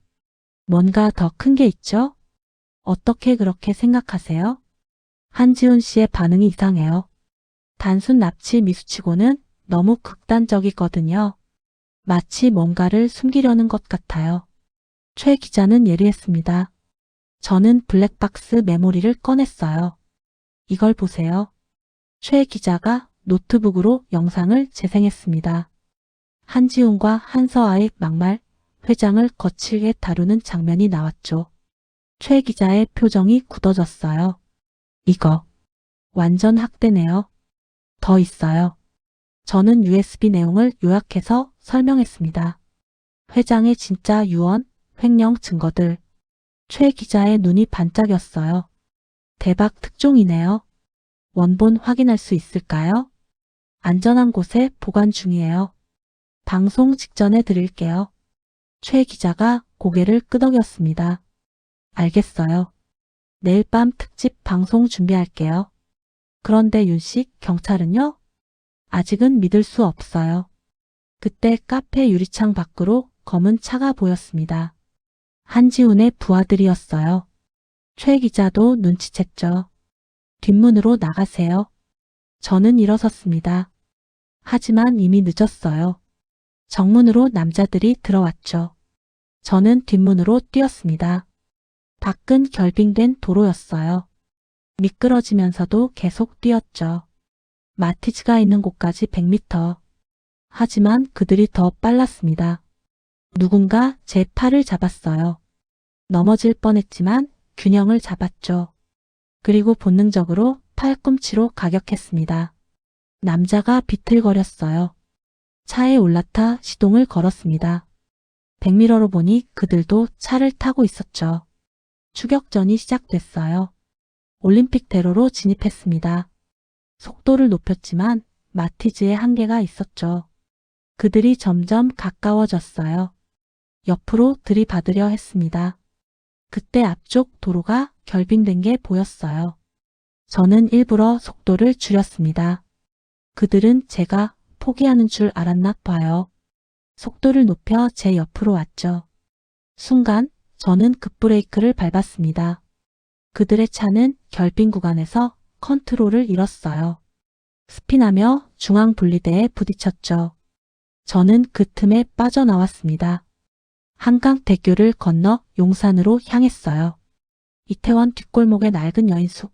뭔가 더 큰 게 있죠? 어떻게 그렇게 생각하세요? 한지훈 씨의 반응이 이상해요. 단순 납치 미수치고는 너무 극단적이거든요. 마치 뭔가를 숨기려는 것 같아요. 최 기자는 예리했습니다. 저는 블랙박스 메모리를 꺼냈어요. 이걸 보세요. 최 기자가 노트북으로 영상을 재생했습니다. 한지훈과 한서아의 막말, 회장을 거칠게 다루는 장면이 나왔죠. 최 기자의 표정이 굳어졌어요. 이거 완전 학대네요. 더 있어요. 저는 USB 내용을 요약해서 설명했습니다. 회장의 진짜 유언, 횡령 증거들. 최 기자의 눈이 반짝였어요. 대박 특종이네요. 원본 확인할 수 있을까요? 안전한 곳에 보관 중이에요. 방송 직전에 드릴게요. 최 기자가 고개를 끄덕였습니다. 알겠어요. 내일 밤 특집 방송 준비할게요. 그런데 윤씨, 경찰은요? 아직은 믿을 수 없어요. 그때 카페 유리창 밖으로 검은 차가 보였습니다. 한지훈의 부하들이었어요. 최 기자도 눈치챘죠. 뒷문으로 나가세요. 저는 일어섰습니다. 하지만 이미 늦었어요. 정문으로 남자들이 들어왔죠. 저는 뒷문으로 뛰었습니다. 밖은 결빙된 도로였어요. 미끄러지면서도 계속 뛰었죠. 마티즈가 있는 곳까지 100m. 하지만 그들이 더 빨랐습니다. 누군가 제 팔을 잡았어요. 넘어질 뻔했지만 균형을 잡았죠. 그리고 본능적으로 팔꿈치로 가격했습니다. 남자가 비틀거렸어요. 차에 올라타 시동을 걸었습니다. 백미러로 보니 그들도 차를 타고 있었죠. 추격전이 시작됐어요. 올림픽대로로 진입했습니다. 속도를 높였지만 마티즈의 한계가 있었죠. 그들이 점점 가까워졌어요. 옆으로 들이받으려 했습니다. 그때 앞쪽 도로가 결빙된 게 보였어요. 저는 일부러 속도를 줄였습니다. 그들은 제가 포기하는 줄 알았나 봐요. 속도를 높여 제 옆으로 왔죠. 순간 저는 급브레이크를 밟았습니다. 그들의 차는 결빙 구간에서 컨트롤을 잃었어요. 스피나며 중앙 분리대에 부딪혔죠. 저는 그 틈에 빠져나왔습니다. 한강대교를 건너 용산으로 향했어요. 이태원 뒷골목의 낡은 여인숙.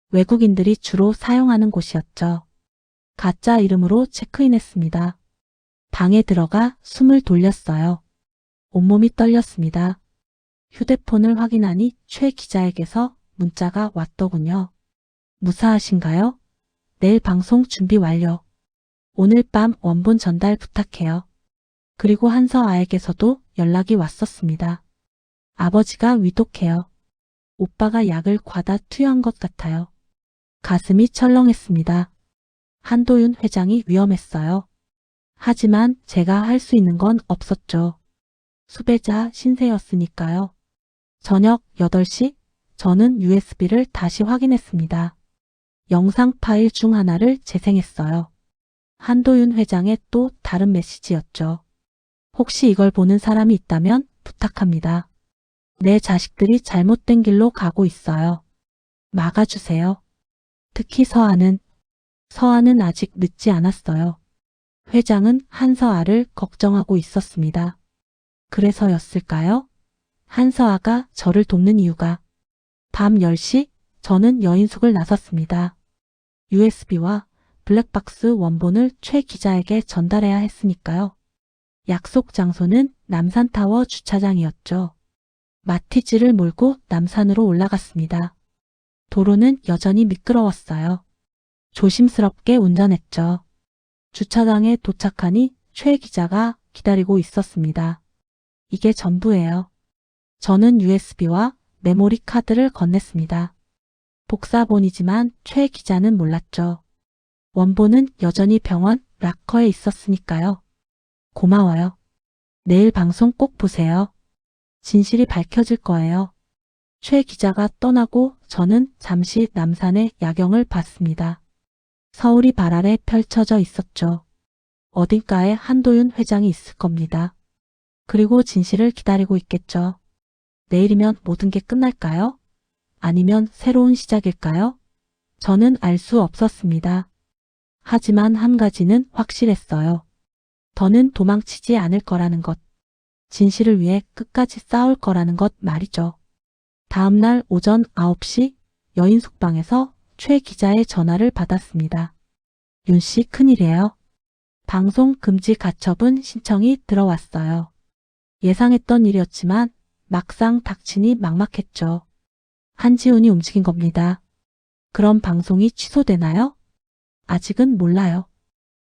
외국인들이 주로 사용하는 곳이었죠. 가짜 이름으로 체크인했습니다. 방에 들어가 숨을 돌렸어요. 온몸이 떨렸습니다. 휴대폰을 확인하니 최 기자에게서 문자가 왔더군요. 무사하신가요? 내일 방송 준비 완료. 오늘 밤 원본 전달 부탁해요. 그리고 한서아에게서도 연락이 왔었습니다. 아버지가 위독해요. 오빠가 약을 과다 투여한 것 같아요. 가슴이 철렁했습니다. 한도윤 회장이 위험했어요. 하지만 제가 할 수 있는 건 없었죠. 수배자 신세였으니까요. 저녁 8시 저는 USB를 다시 확인했습니다. 영상 파일 중 하나를 재생했어요. 한도윤 회장의 또 다른 메시지였죠. 혹시 이걸 보는 사람이 있다면 부탁합니다. 내 자식들이 잘못된 길로 가고 있어요. 막아주세요. 특히 서아는 아직 늦지 않았어요. 회장은 한서아를 걱정하고 있었습니다. 그래서였을까요? 한서아가 저를 돕는 이유가 밤 10시 저는 여인숙을 나섰습니다. USB와 블랙박스 원본을 최 기자에게 전달해야 했으니까요. 약속 장소는 남산타워 주차장이었죠. 마티즈를 몰고 남산으로 올라갔습니다. 도로는 여전히 미끄러웠어요. 조심스럽게 운전했죠. 주차장에 도착하니 최 기자가 기다리고 있었습니다. 이게 전부예요. 저는 USB와 메모리 카드를 건넸습니다. 복사본이지만 최 기자는 몰랐죠. 원본은 여전히 병원 락커에 있었으니까요. 고마워요. 내일 방송 꼭 보세요. 진실이 밝혀질 거예요. 최 기자가 떠나고 저는 잠시 남산의 야경을 봤습니다. 서울이 발 아래 펼쳐져 있었죠. 어딘가에 한도윤 회장이 있을 겁니다. 그리고 진실을 기다리고 있겠죠. 내일이면 모든 게 끝날까요? 아니면 새로운 시작일까요? 저는 알 수 없었습니다. 하지만 한 가지는 확실했어요. 더는 도망치지 않을 거라는 것. 진실을 위해 끝까지 싸울 거라는 것 말이죠. 다음 날 오전 9시 여인 숙방에서 최 기자의 전화를 받았습니다. 윤 씨 큰일이에요. 방송 금지 가처분 신청이 들어왔어요. 예상했던 일이었지만 막상 닥치니 막막했죠. 한지훈이 움직인 겁니다. 그럼 방송이 취소되나요? 아직은 몰라요.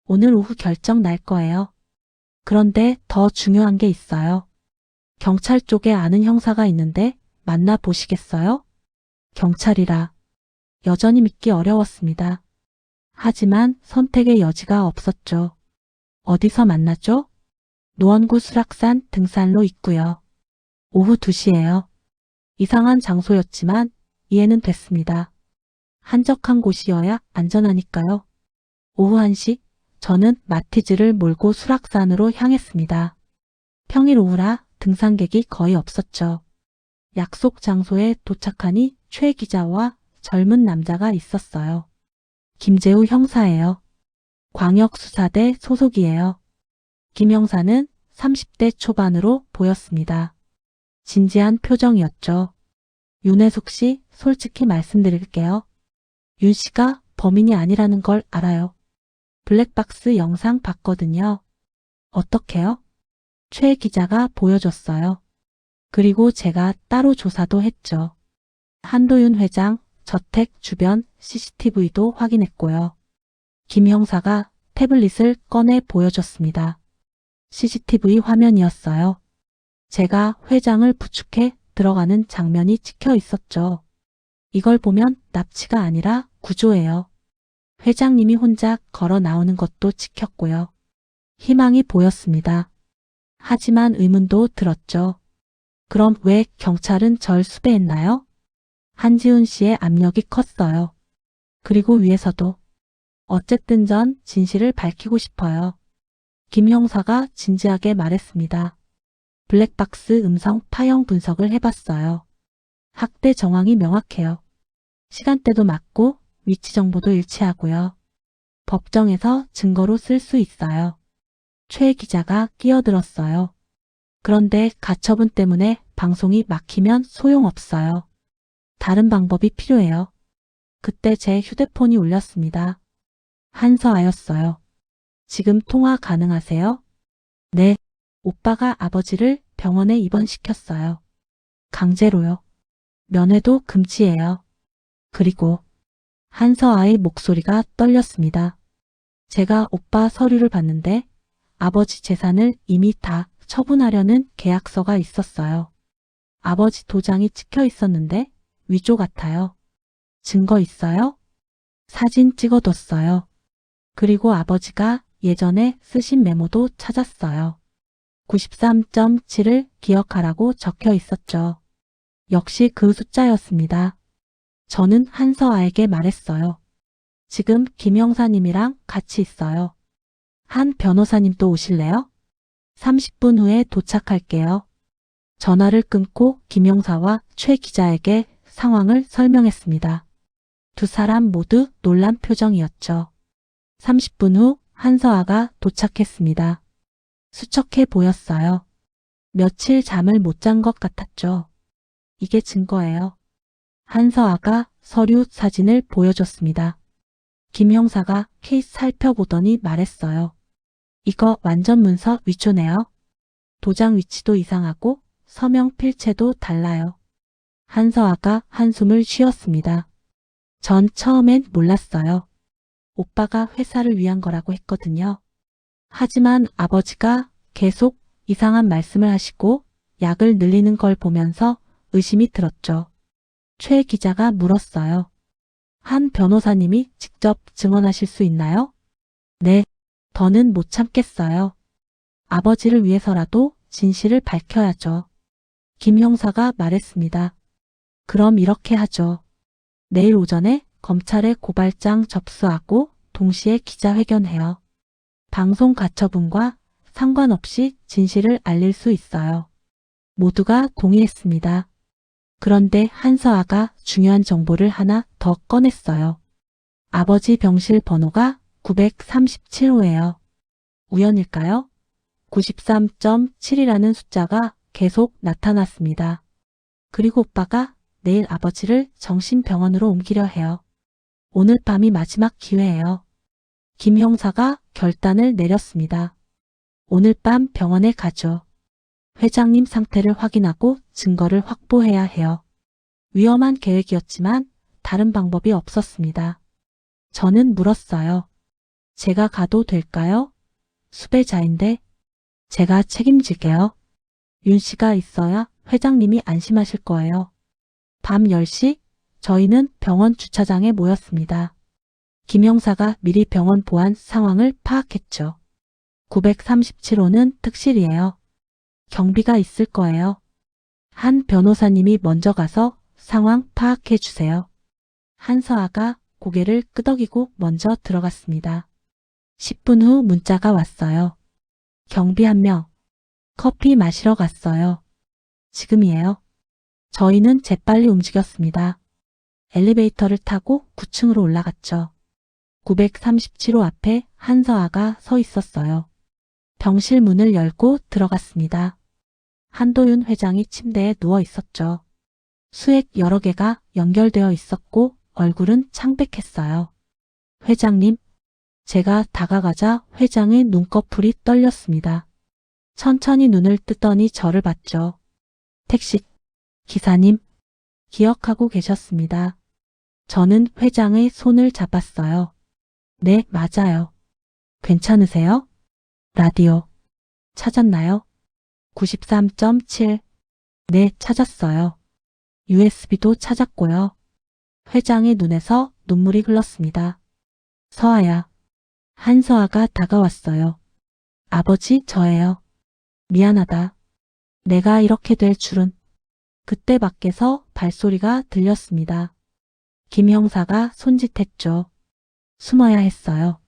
오늘 오후 결정 날 거예요. 그런데 더 중요한 게 있어요. 경찰 쪽에 아는 형사가 있는데 만나보시겠어요? 경찰이라 여전히 믿기 어려웠습니다. 하지만 선택의 여지가 없었죠. 어디서 만나죠? 노원구 수락산 등산로 있고요. 오후 2시예요. 이상한 장소였지만 이해는 됐습니다. 한적한 곳이어야 안전하니까요. 오후 1시 저는 마티즈를 몰고 수락산으로 향했습니다. 평일 오후라 등산객이 거의 없었죠. 약속 장소에 도착하니 최 기자와 젊은 남자가 있었어요. 김재우 형사예요. 광역수사대 소속이에요. 김 형사는 30대 초반으로 보였습니다. 진지한 표정이었죠. 윤혜숙 씨, 솔직히 말씀드릴게요. 윤 씨가 범인이 아니라는 걸 알아요. 블랙박스 영상 봤거든요. 어떻게요? 최 기자가 보여줬어요. 그리고 제가 따로 조사도 했죠. 한도윤 회장 저택 주변 CCTV도 확인했고요. 김 형사가 태블릿을 꺼내 보여줬습니다. CCTV 화면이었어요. 제가 회장을 부축해 들어가는 장면이 찍혀 있었죠. 이걸 보면 납치가 아니라 구조예요. 회장님이 혼자 걸어 나오는 것도 찍혔고요. 희망이 보였습니다. 하지만 의문도 들었죠. 그럼 왜 경찰은 절 수배했나요? 한지훈 씨의 압력이 컸어요. 그리고 위에서도. 어쨌든 전 진실을 밝히고 싶어요. 김 형사가 진지하게 말했습니다. 블랙박스 음성 파형 분석을 해봤어요. 학대 정황이 명확해요. 시간대도 맞고 위치 정보도 일치하고요. 법정에서 증거로 쓸 수 있어요. 최 기자가 끼어들었어요. 그런데 가처분 때문에 방송이 막히면 소용없어요. 다른 방법이 필요해요. 그때 제 휴대폰이 울렸습니다. 한서아였어요. 지금 통화 가능하세요? 네. 오빠가 아버지를 병원에 입원시켰어요. 강제로요. 면회도 금지예요. 그리고 한서아의 목소리가 떨렸습니다. 제가 오빠 서류를 봤는데 아버지 재산을 이미 다 처분하려는 계약서가 있었어요. 아버지 도장이 찍혀 있었는데 위조 같아요. 증거 있어요? 사진 찍어뒀어요. 그리고 아버지가 예전에 쓰신 메모도 찾았어요. 93.7을 기억하라고 적혀 있었죠. 역시 그 숫자였습니다. 저는 한서아에게 말했어요. 지금 김 형사님이랑 같이 있어요. 한 변호사님도 오실래요? 30분 후에 도착할게요. 전화를 끊고 김 형사와 최 기자에게 상황을 설명했습니다. 두 사람 모두 놀란 표정이었죠. 30분 후 한서아가 도착했습니다. 수척해 보였어요. 며칠 잠을 못 잔 것 같았죠. 이게 증거예요. 한서아가 서류 사진을 보여줬습니다. 김 형사가 케이스 살펴보더니 말했어요. 이거 완전 문서 위조네요. 도장 위치도 이상하고 서명 필체도 달라요. 한서아가 한숨을 쉬었습니다. 전 처음엔 몰랐어요. 오빠가 회사를 위한 거라고 했거든요. 하지만 아버지가 계속 이상한 말씀을 하시고 약을 늘리는 걸 보면서 의심이 들었죠. 최 기자가 물었어요. 한 변호사님이 직접 증언하실 수 있나요? 네, 더는 못 참겠어요. 아버지를 위해서라도 진실을 밝혀야죠. 김 형사가 말했습니다. 그럼 이렇게 하죠. 내일 오전에 검찰에 고발장 접수하고 동시에 기자회견해요. 방송 가처분과 상관없이 진실을 알릴 수 있어요. 모두가 동의했습니다. 그런데 한서아가 중요한 정보를 하나 더 꺼냈어요. 아버지 병실 번호가 937호예요. 우연일까요? 93.7이라는 숫자가 계속 나타났습니다. 그리고 오빠가 내일 아버지를 정신병원으로 옮기려 해요. 오늘 밤이 마지막 기회예요. 김 형사가 결단을 내렸습니다. 오늘 밤 병원에 가죠. 회장님 상태를 확인하고 증거를 확보해야 해요. 위험한 계획이었지만 다른 방법이 없었습니다. 저는 물었어요. 제가 가도 될까요? 수배자인데 제가 책임질게요. 윤 씨가 있어야 회장님이 안심하실 거예요. 밤 10시 저희는 병원 주차장에 모였습니다. 김 형사가 미리 병원 보안 상황을 파악했죠. 937호는 특실이에요. 경비가 있을 거예요. 한 변호사님이 먼저 가서 상황 파악해 주세요. 한서아가 고개를 끄덕이고 먼저 들어갔습니다. 10분 후 문자가 왔어요. 경비 1명. 커피 마시러 갔어요. 지금이에요. 저희는 재빨리 움직였습니다. 엘리베이터를 타고 9층으로 올라갔죠. 937호 앞에 한서아가 서 있었어요. 병실 문을 열고 들어갔습니다. 한도윤 회장이 침대에 누워 있었죠. 수액 여러 개가 연결되어 있었고 얼굴은 창백했어요. 회장님, 제가 다가가자 회장의 눈꺼풀이 떨렸습니다. 천천히 눈을 뜨더니 저를 봤죠. 택시 기사님, 기억하고 계셨습니다. 저는 회장의 손을 잡았어요. 네, 맞아요. 괜찮으세요? 라디오 찾았나요? 93.7. 네, 찾았어요. USB도 찾았고요. 회장의 눈에서 눈물이 흘렀습니다. 서아야. 한서아가 다가왔어요. 아버지, 저예요. 미안하다. 내가 이렇게 될 줄은. 그때 밖에서 발소리가 들렸습니다. 김 형사가 손짓했죠. 숨어야 했어요.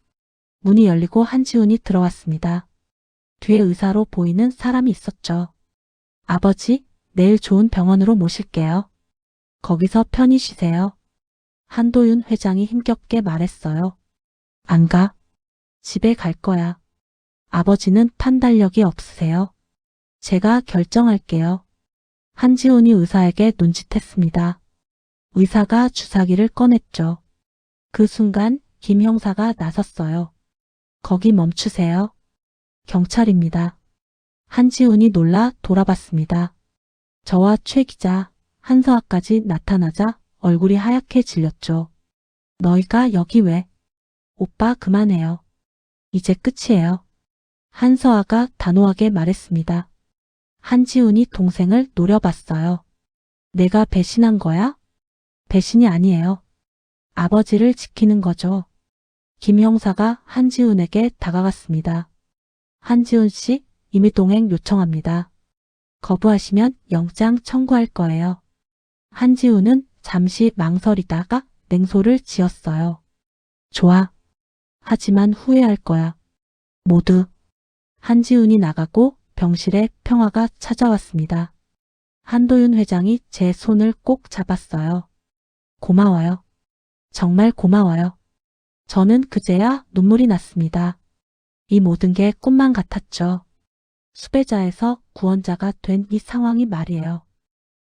문이 열리고 한지훈이 들어왔습니다. 뒤에 의사로 보이는 사람이 있었죠. 아버지, 내일 좋은 병원으로 모실게요. 거기서 편히 쉬세요. 한도윤 회장이 힘겹게 말했어요. 안 가. 집에 갈 거야. 아버지는 판단력이 없으세요. 제가 결정할게요. 한지훈이 의사에게 눈짓했습니다. 의사가 주사기를 꺼냈죠. 그 순간 김 형사가 나섰어요. 거기 멈추세요. 경찰입니다. 한지훈이 놀라 돌아봤습니다. 저와 최 기자, 한서아까지 나타나자 얼굴이 하얗게 질렸죠. 너희가 여기 왜? 오빠 그만해요. 이제 끝이에요. 한서아가 단호하게 말했습니다. 한지훈이 동생을 노려봤어요. 내가 배신한 거야? 배신이 아니에요. 아버지를 지키는 거죠. 김 형사가 한지훈에게 다가갔습니다. 한지훈 씨, 임의동행 요청합니다. 거부하시면 영장 청구할 거예요. 한지훈은 잠시 망설이다가 냉소를 지었어요. 좋아. 하지만 후회할 거야. 모두. 한지훈이 나가고 병실에 평화가 찾아왔습니다. 한도윤 회장이 제 손을 꼭 잡았어요. 고마워요. 정말 고마워요. 저는 그제야 눈물이 났습니다. 이 모든 게 꿈만 같았죠. 수배자에서 구원자가 된 이 상황이 말이에요.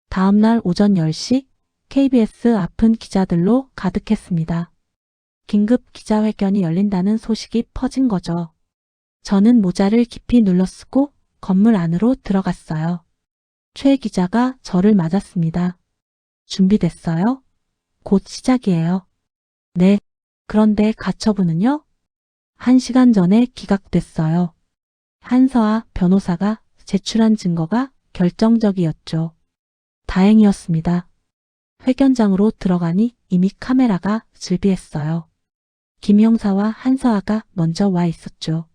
다음 날 오전 10시 KBS 앞은 기자들로 가득했습니다. 긴급 기자회견이 열린다는 소식이 퍼진 거죠. 저는 모자를 깊이 눌러쓰고 건물 안으로 들어갔어요. 최 기자가 저를 맞았습니다. 준비됐어요? 곧 시작이에요. 네. 그런데 가처분은요? 1시간 전에 기각됐어요. 한서아 변호사가 제출한 증거가 결정적이었죠. 다행이었습니다. 회견장으로 들어가니 이미 카메라가 즐비했어요. 김 형사와 한서아가 먼저 와 있었죠.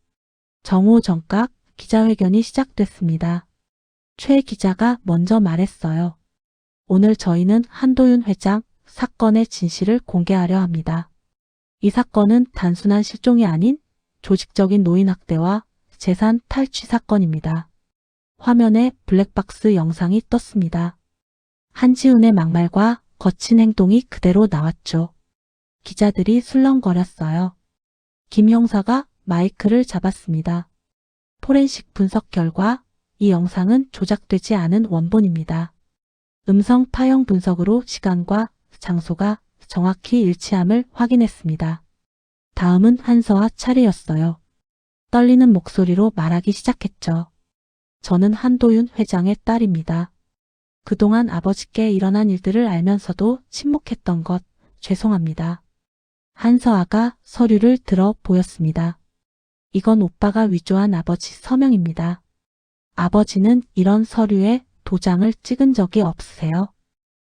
정오정각 기자회견이 시작됐습니다. 최 기자가 먼저 말했어요. 오늘 저희는 한도윤 회장 사건의 진실을 공개하려 합니다. 이 사건은 단순한 실종이 아닌 조직적인 노인학대와 재산 탈취 사건입니다. 화면에 블랙박스 영상이 떴습니다. 한지훈의 막말과 거친 행동이 그대로 나왔죠. 기자들이 술렁거렸어요. 김 형사가 마이크를 잡았습니다. 포렌식 분석 결과 이 영상은 조작되지 않은 원본입니다. 음성 파형 분석으로 시간과 장소가 정확히 일치함을 확인했습니다. 다음은 한서아 차례였어요. 떨리는 목소리로 말하기 시작했죠. 저는 한도윤 회장의 딸입니다. 그동안 아버지께 일어난 일들을 알면서도 침묵했던 것 죄송합니다. 한서아가 서류를 들어 보였습니다. 이건 오빠가 위조한 아버지 서명입니다. 아버지는 이런 서류에 도장을 찍은 적이 없으세요?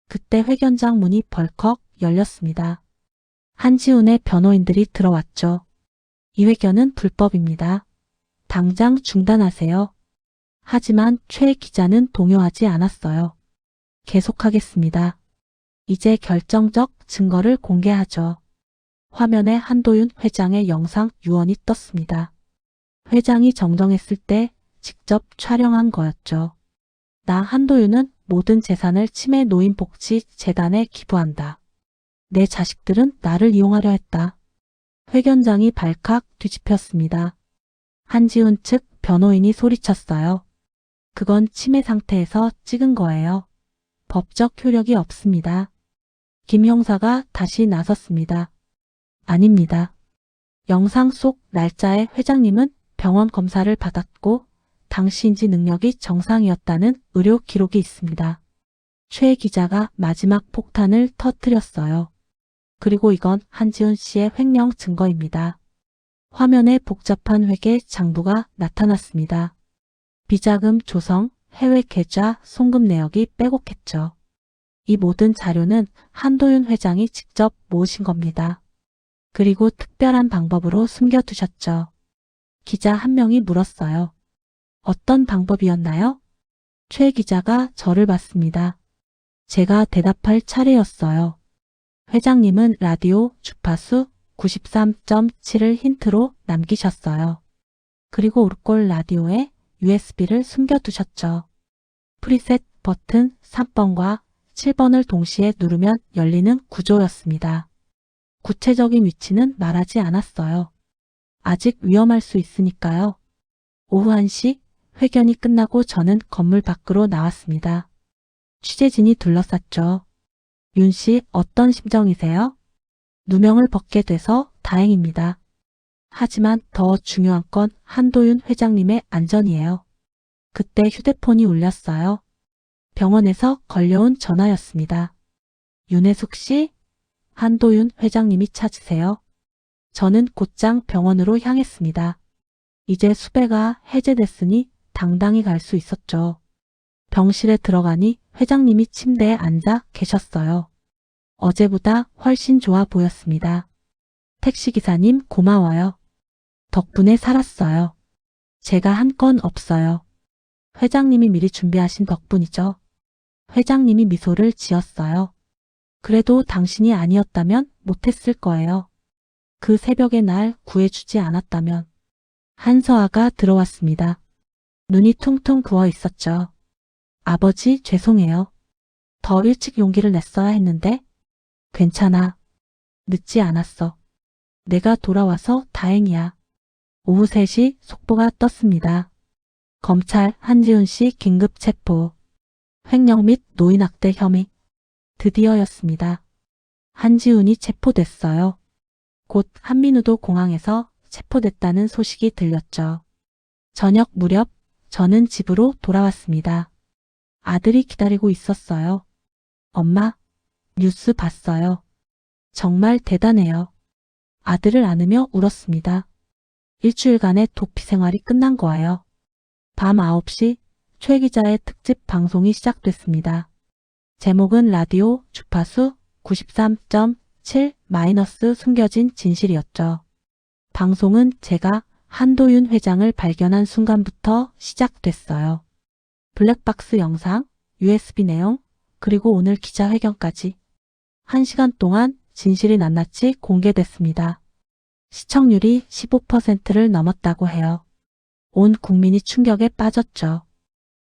그때 회견장 문이 벌컥 열렸습니다. 한지훈의 변호인들이 들어왔죠. 이 회견은 불법입니다. 당장 중단하세요. 하지만 최 기자는 동요하지 않았어요. 계속하겠습니다. 이제 결정적 증거를 공개하죠. 화면에 한도윤 회장의 영상 유언이 떴습니다. 회장이 정정했을 때 직접 촬영한 거였죠. 나 한도윤은 모든 재산을 치매 노인복지재단에 기부한다. 내 자식들은 나를 이용하려 했다. 회견장이 발칵 뒤집혔습니다. 한지훈 측 변호인이 소리쳤어요. 그건 치매 상태에서 찍은 거예요. 법적 효력이 없습니다. 김 형사가 다시 나섰습니다. 아닙니다. 영상 속 날짜에 회장님은 병원 검사를 받았고 당시 인지 능력이 정상이었다는 의료 기록이 있습니다. 최 기자가 마지막 폭탄을 터뜨렸어요. 그리고 이건 한지훈 씨의 횡령 증거입니다. 화면에 복잡한 회계 장부가 나타났습니다. 비자금 조성, 해외 계좌, 송금 내역이 빼곡했죠. 이 모든 자료는 한도윤 회장이 직접 모으신 겁니다. 그리고 특별한 방법으로 숨겨두셨죠. 기자 한 명이 물었어요. 어떤 방법이었나요? 최 기자가 저를 봤습니다. 제가 대답할 차례였어요. 회장님은 라디오 주파수 93.7을 힌트로 남기셨어요. 그리고 오르골 라디오에 USB를 숨겨두셨죠. 프리셋 버튼 3번과 7번을 동시에 누르면 열리는 구조였습니다. 구체적인 위치는 말하지 않았어요. 아직 위험할 수 있으니까요. 오후 1시 회견이 끝나고 저는 건물 밖으로 나왔습니다. 취재진이 둘러쌌죠. 윤 씨 어떤 심정이세요? 누명을 벗게 돼서 다행입니다. 하지만 더 중요한 건 한도윤 회장님의 안전이에요. 그때 휴대폰이 울렸어요. 병원에서 걸려온 전화였습니다. 윤혜숙 씨, 한도윤 회장님이 찾으세요. 저는 곧장 병원으로 향했습니다. 이제 수배가 해제됐으니 당당히 갈 수 있었죠. 병실에 들어가니 회장님이 침대에 앉아 계셨어요. 어제보다 훨씬 좋아 보였습니다. 택시기사님 고마워요. 덕분에 살았어요. 제가 한 건 없어요. 회장님이 미리 준비하신 덕분이죠. 회장님이 미소를 지었어요. 그래도 당신이 아니었다면 못했을 거예요. 그 새벽에 날 구해주지 않았다면. 한서아가 들어왔습니다. 눈이 퉁퉁 부어 있었죠. 아버지 죄송해요. 더 일찍 용기를 냈어야 했는데. 괜찮아. 늦지 않았어. 내가 돌아와서 다행이야. 오후 3시 속보가 떴습니다. 검찰 한지훈 씨 긴급 체포. 횡령 및 노인학대 혐의. 드디어였습니다. 한지훈이 체포됐어요. 곧 한민우도 공항에서 체포됐다는 소식이 들렸죠. 저녁 무렵 저는 집으로 돌아왔습니다. 아들이 기다리고 있었어요. 엄마, 뉴스 봤어요. 정말 대단해요. 아들을 안으며 울었습니다. 일주일간의 도피 생활이 끝난 거예요. 밤 9시 최 기자의 특집 방송이 시작됐습니다. 제목은 라디오 주파수 93.7- 숨겨진 진실이었죠. 방송은 제가 한도윤 회장을 발견한 순간부터 시작됐어요. 블랙박스 영상, USB 내용, 그리고 오늘 기자회견까지 1시간 동안 진실이 낱낱이 공개됐습니다. 시청률이 15%를 넘었다고 해요. 온 국민이 충격에 빠졌죠.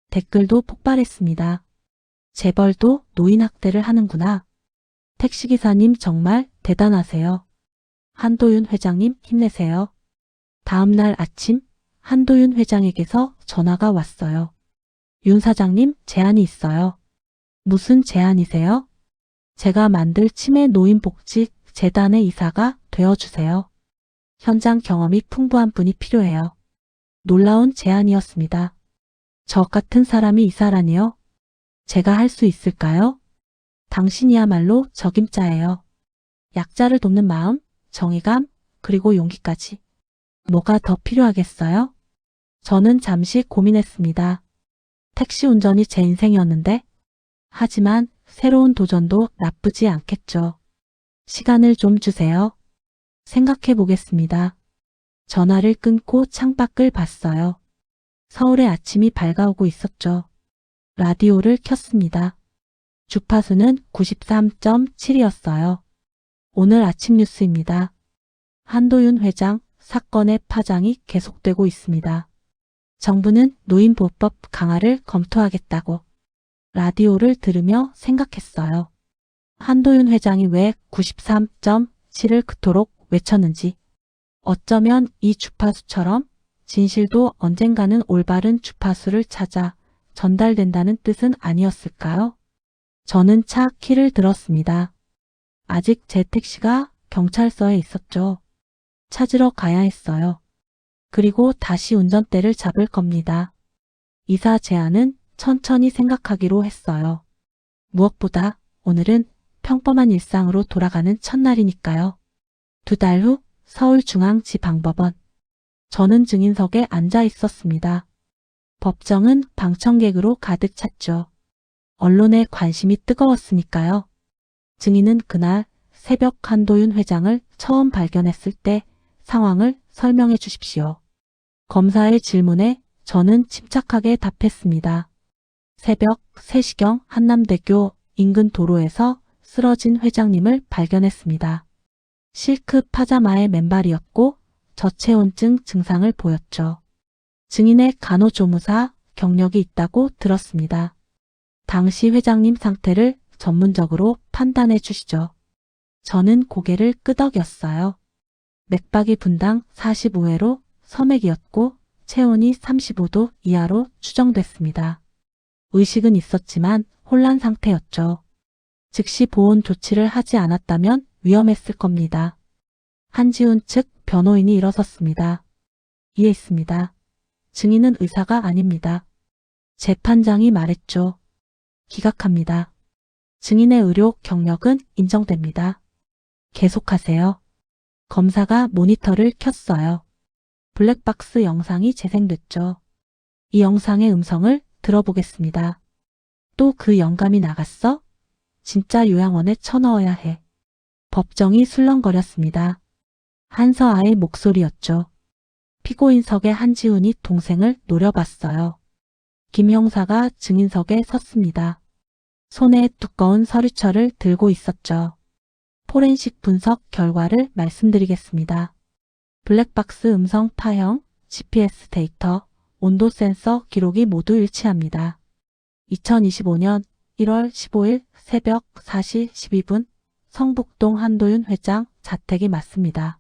댓글도 폭발했습니다. 재벌도 노인 학대를 하는구나. 택시기사님 정말 대단하세요. 한도윤 회장님 힘내세요. 다음 날 아침 한도윤 회장에게서 전화가 왔어요. 윤 사장님 제안이 있어요. 무슨 제안이세요? 제가 만들 치매 노인복지 재단의 이사가 되어주세요. 현장 경험이 풍부한 분이 필요해요. 놀라운 제안이었습니다. 저 같은 사람이 이사라니요? 제가 할 수 있을까요? 당신이야말로 적임자예요. 약자를 돕는 마음, 정의감, 그리고 용기까지. 뭐가 더 필요하겠어요? 저는 잠시 고민했습니다. 택시 운전이 제 인생이었는데, 하지만 새로운 도전도 나쁘지 않겠죠. 시간을 좀 주세요. 생각해 보겠습니다. 전화를 끊고 창밖을 봤어요. 서울의 아침이 밝아오고 있었죠. 라디오를 켰습니다. 주파수는 93.7이었어요. 오늘 아침 뉴스입니다. 한도윤 회장 사건의 파장이 계속되고 있습니다. 정부는 노인보호법 강화를 검토하겠다고. 라디오를 들으며 생각했어요. 한도윤 회장이 왜 93.7을 그토록 외쳤는지. 어쩌면 이 주파수처럼 진실도 언젠가는 올바른 주파수를 찾아 전달된다는 뜻은 아니었을까요? 저는 차 키를 들었습니다. 아직 제 택시가 경찰서에 있었죠. 찾으러 가야 했어요. 그리고 다시 운전대를 잡을 겁니다. 이사 제안은 천천히 생각하기로 했어요. 무엇보다 오늘은 평범한 일상으로 돌아가는 첫날이니까요. 2달 후 서울중앙지방법원. 저는 증인석에 앉아 있었습니다. 법정은 방청객으로 가득 찼죠. 언론의 관심이 뜨거웠으니까요. 증인은 그날 새벽 한도윤 회장을 처음 발견했을 때 상황을 설명해 주십시오. 검사의 질문에 저는 침착하게 답했습니다. 새벽 3시경 한남대교 인근 도로에서 쓰러진 회장님을 발견했습니다. 실크 파자마의 맨발이었고 저체온증 증상을 보였죠. 증인의 간호조무사 경력이 있다고 들었습니다. 당시 회장님 상태를 전문적으로 판단해 주시죠. 저는 고개를 끄덕였어요. 맥박이 분당 45회로 서맥이었고 체온이 35도 이하로 추정됐습니다. 의식은 있었지만 혼란 상태였죠. 즉시 보온 조치를 하지 않았다면 위험했을 겁니다. 한지훈 측 변호인이 일어섰습니다. 이해했습니다. 증인은 의사가 아닙니다. 재판장이 말했죠. 기각합니다. 증인의 의료 경력은 인정됩니다. 계속하세요. 검사가 모니터를 켰어요. 블랙박스 영상이 재생됐죠. 이 영상의 음성을 들어보겠습니다. 또 그 영감이 나갔어? 진짜 요양원에 쳐넣어야 해. 법정이 술렁거렸습니다. 한서아의 목소리였죠. 피고인석의 한지훈이 동생을 노려봤어요. 김 형사가 증인석에 섰습니다. 손에 두꺼운 서류철을 들고 있었죠. 포렌식 분석 결과를 말씀드리겠습니다. 블랙박스 음성 파형, GPS 데이터, 온도 센서 기록이 모두 일치합니다. 2025년 1월 15일 새벽 4시 12분 성북동 한도윤 회장 자택이 맞습니다.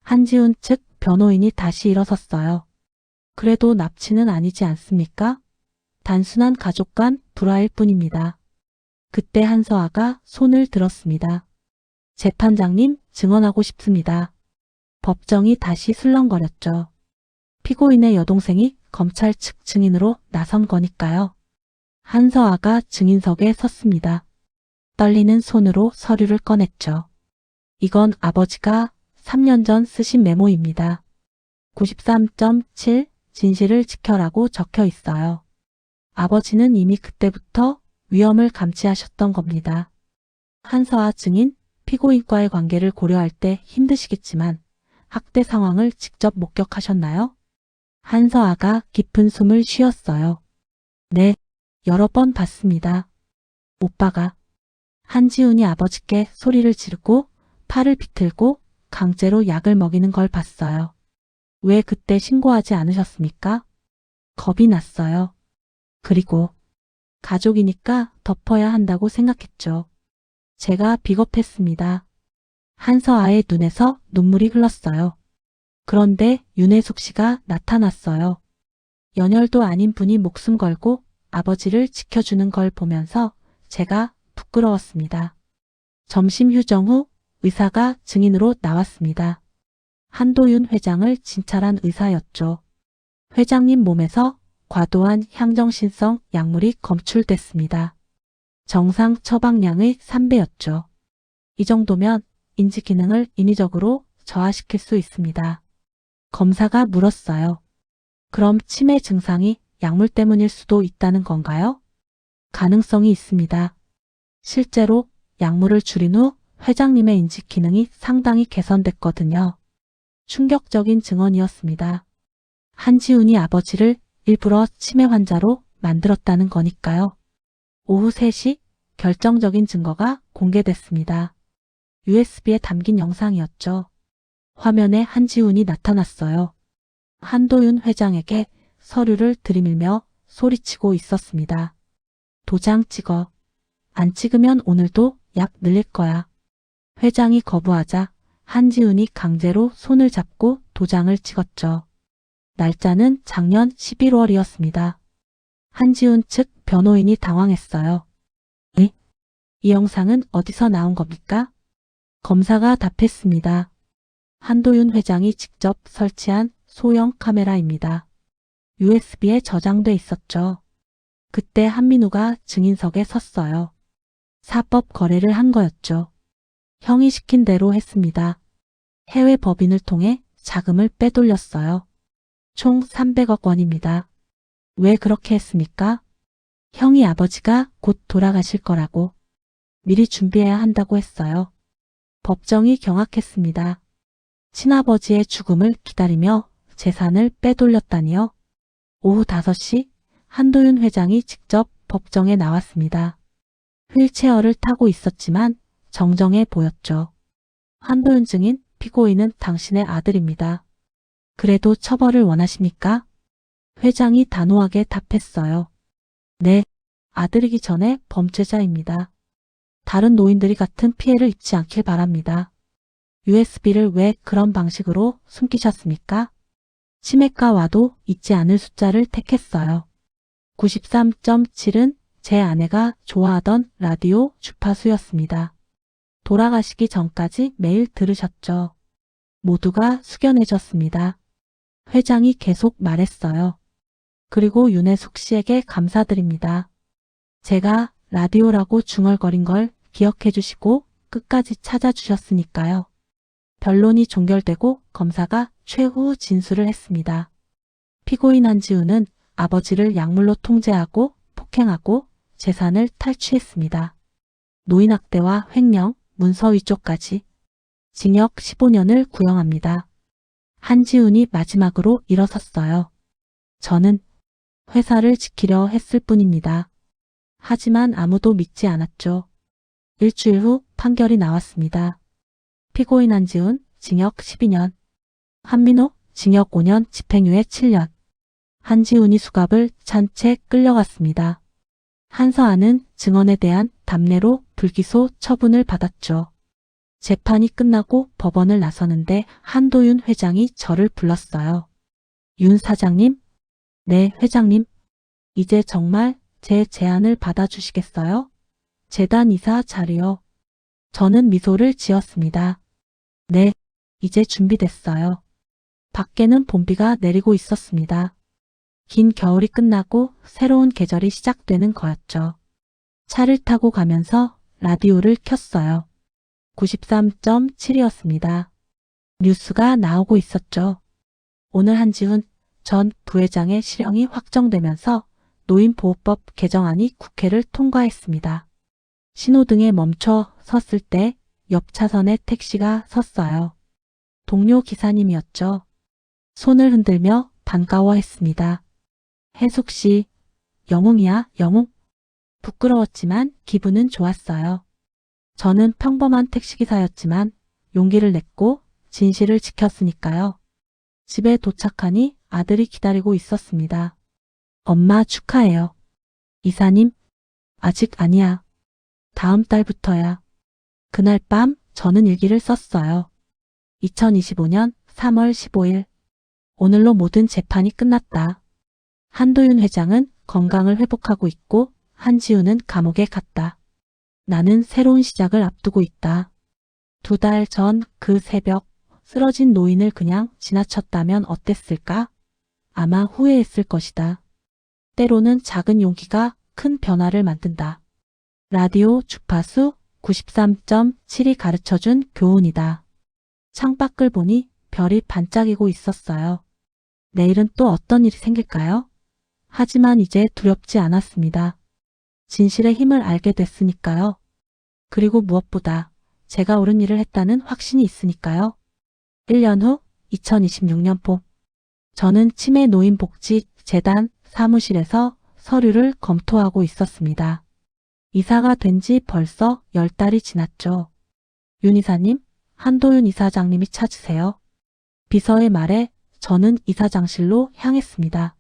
한지훈 측 변호인이 다시 일어섰어요. 그래도 납치는 아니지 않습니까? 단순한 가족 간 불화일 뿐입니다. 그때 한서아가 손을 들었습니다. 재판장님, 증언하고 싶습니다. 법정이 다시 술렁거렸죠. 피고인의 여동생이 검찰 측 증인으로 나선 거니까요. 한서아가 증인석에 섰습니다. 떨리는 손으로 서류를 꺼냈죠. 이건 아버지가 3년 전 쓰신 메모입니다. 93.7 진실을 지켜라고 적혀 있어요. 아버지는 이미 그때부터 위험을 감지하셨던 겁니다. 한서아 증인, 피고인과의 관계를 고려할 때 힘드시겠지만 학대 상황을 직접 목격하셨나요? 한서아가 깊은 숨을 쉬었어요. 네, 여러 번 봤습니다. 오빠가. 한지훈이 아버지께 소리를 지르고 팔을 비틀고 강제로 약을 먹이는 걸 봤어요. 왜 그때 신고하지 않으셨습니까? 겁이 났어요. 그리고 가족이니까 덮어야 한다고 생각했죠. 제가 비겁했습니다. 한서아의 눈에서 눈물이 흘렀어요. 그런데 윤혜숙 씨가 나타났어요. 연혈도 아닌 분이 목숨 걸고 아버지를 지켜주는 걸 보면서 제가 부끄러웠습니다. 점심 휴정 후 의사가 증인으로 나왔습니다. 한도윤 회장을 진찰한 의사였죠. 회장님 몸에서 과도한 향정신성 약물이 검출됐습니다. 정상 처방량의 3배였죠. 이 정도면 인지 기능을 인위적으로 저하시킬 수 있습니다. 검사가 물었어요. 그럼 치매 증상이 약물 때문일 수도 있다는 건가요? 가능성이 있습니다. 실제로 약물을 줄인 후 회장님의 인지 기능이 상당히 개선됐거든요. 충격적인 증언이었습니다. 한지훈이 아버지를 일부러 치매 환자로 만들었다는 거니까요. 오후 3시 결정적인 증거가 공개됐습니다. USB에 담긴 영상이었죠. 화면에 한지훈이 나타났어요. 한도윤 회장에게 서류를 들이밀며 소리치고 있었습니다. 도장 찍어. 안 찍으면 오늘도 약 늘릴 거야. 회장이 거부하자 한지훈이 강제로 손을 잡고 도장을 찍었죠. 날짜는 작년 11월이었습니다. 한지훈 측 변호인이 당황했어요. 이 영상은 어디서 나온 겁니까? 검사가 답했습니다. 한도윤 회장이 직접 설치한 소형 카메라입니다. USB에 저장돼 있었죠. 그때 한민우가 증인석에 섰어요. 사법 거래를 한 거였죠. 형이 시킨 대로 했습니다. 해외 법인을 통해 자금을 빼돌렸어요. 총 300억 원입니다. 왜 그렇게 했습니까? 형이 아버지가 곧 돌아가실 거라고 미리 준비해야 한다고 했어요. 법정이 경악했습니다. 친아버지의 죽음을 기다리며 재산을 빼돌렸다니요. 오후 5시 한도윤 회장이 직접 법정에 나왔습니다. 휠체어를 타고 있었지만 정정해 보였죠. 한도윤 증인, 피고인은 당신의 아들입니다. 그래도 처벌을 원하십니까? 회장이 단호하게 답했어요. 네, 아들이기 전에 범죄자입니다. 다른 노인들이 같은 피해를 입지 않길 바랍니다. USB를 왜 그런 방식으로 숨기셨습니까? 치매가 와도 잊지 않을 숫자를 택했어요. 93.7은 제 아내가 좋아하던 라디오 주파수였습니다. 돌아가시기 전까지 매일 들으셨죠. 모두가 숙연해졌습니다. 회장이 계속 말했어요. 그리고 윤혜숙 씨에게 감사드립니다. 제가 라디오라고 중얼거린 걸 기억해 주시고 끝까지 찾아주셨으니까요. 변론이 종결되고 검사가 최후 진술을 했습니다. 피고인 한지훈은 아버지를 약물로 통제하고 폭행하고 재산을 탈취했습니다. 노인학대와 횡령, 문서 위조까지 징역 15년을 구형합니다. 한지훈이 마지막으로 일어섰어요. 저는 회사를 지키려 했을 뿐입니다. 하지만 아무도 믿지 않았죠. 일주일 후 판결이 나왔습니다. 피고인 한지훈 징역 12년, 한민호 징역 5년 집행유예 7년. 한지훈이 수갑을 찬 채 끌려갔습니다. 한서아는 증언에 대한 답례로 불기소 처분을 받았죠. 재판이 끝나고 법원을 나서는데 한도윤 회장이 저를 불렀어요. 윤 사장님? 네, 회장님. 이제 정말 제 제안을 받아주시겠어요? 재단 이사 자리요. 저는 미소를 지었습니다. 네, 이제 준비됐어요. 밖에는 봄비가 내리고 있었습니다. 긴 겨울이 끝나고 새로운 계절이 시작되는 거였죠. 차를 타고 가면서 라디오를 켰어요. 93.7이었습니다. 뉴스가 나오고 있었죠. 오늘 한지훈 전 부회장의 실형이 확정되면서 노인보호법 개정안이 국회를 통과했습니다. 신호등에 멈춰 섰을 때 옆 차선에 택시가 섰어요. 동료 기사님이었죠. 손을 흔들며 반가워했습니다. 혜숙 씨, 영웅이야, 영웅. 부끄러웠지만 기분은 좋았어요. 저는 평범한 택시기사였지만 용기를 냈고 진실을 지켰으니까요. 집에 도착하니 아들이 기다리고 있었습니다. 엄마 축하해요. 이사님, 아직 아니야. 다음 달부터야. 그날 밤 저는 일기를 썼어요. 2025년 3월 15일. 오늘로 모든 재판이 끝났다. 한도윤 회장은 건강을 회복하고 있고 한지우는 감옥에 갔다. 나는 새로운 시작을 앞두고 있다. 2달 전 그 새벽 쓰러진 노인을 그냥 지나쳤다면 어땠을까? 아마 후회했을 것이다. 때로는 작은 용기가 큰 변화를 만든다. 라디오 주파수 93.7이 가르쳐준 교훈이다. 창밖을 보니 별이 반짝이고 있었어요. 내일은 또 어떤 일이 생길까요? 하지만 이제 두렵지 않았습니다. 진실의 힘을 알게 됐으니까요. 그리고 무엇보다 제가 옳은 일을 했다는 확신이 있으니까요. 1년 후 2026년 봄, 저는 치매노인복지재단 사무실에서 서류를 검토하고 있었습니다. 이사가 된 지 벌써 10달이 지났죠. 윤 이사님, 한도윤 이사장님이 찾으세요. 비서의 말에 저는 이사장실로 향했습니다.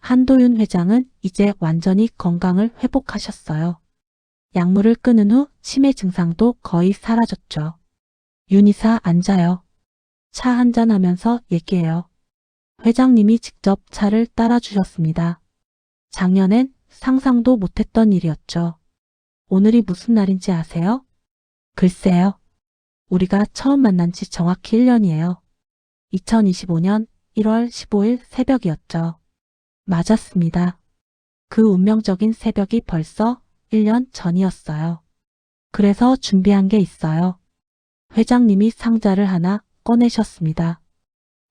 한도윤 회장은 이제 완전히 건강을 회복하셨어요. 약물을 끊은 후 치매 증상도 거의 사라졌죠. 윤 이사 앉아요. 차 한잔 하면서 얘기해요. 회장님이 직접 차를 따라주셨습니다. 작년엔 상상도 못했던 일이었죠. 오늘이 무슨 날인지 아세요? 글쎄요. 우리가 처음 만난 지 정확히 1년이에요. 2025년 1월 15일 새벽이었죠. 맞았습니다. 그 운명적인 새벽이 벌써 1년 전이었어요. 그래서 준비한 게 있어요. 회장님이 상자를 하나 꺼내셨습니다.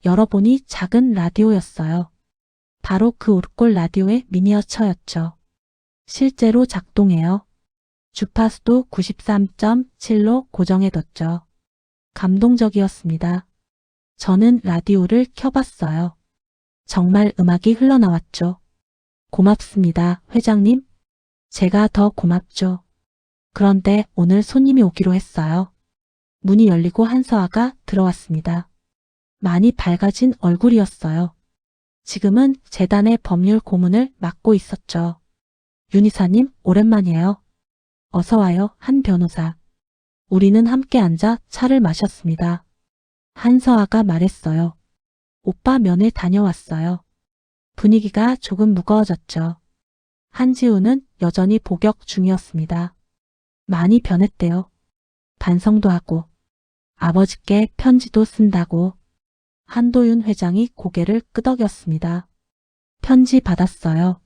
열어보니 작은 라디오였어요. 바로 그 오르골 라디오의 미니어처였죠. 실제로 작동해요. 주파수도 93.7로 고정해뒀죠. 감동적이었습니다. 저는 라디오를 켜봤어요. 정말 음악이 흘러나왔죠. 고맙습니다, 회장님. 제가 더 고맙죠. 그런데 오늘 손님이 오기로 했어요. 문이 열리고 한서아가 들어왔습니다. 많이 밝아진 얼굴이었어요. 지금은 재단의 법률 고문을 맡고 있었죠. 윤 이사님, 오랜만이에요. 어서 와요, 한 변호사. 우리는 함께 앉아 차를 마셨습니다. 한서아가 말했어요. 오빠 면회 다녀왔어요. 분위기가 조금 무거워졌죠. 한지우는 여전히 복역 중이었습니다. 많이 변했대요. 반성도 하고 아버지께 편지도 쓴다고. 한도윤 회장이 고개를 끄덕였습니다. 편지 받았어요.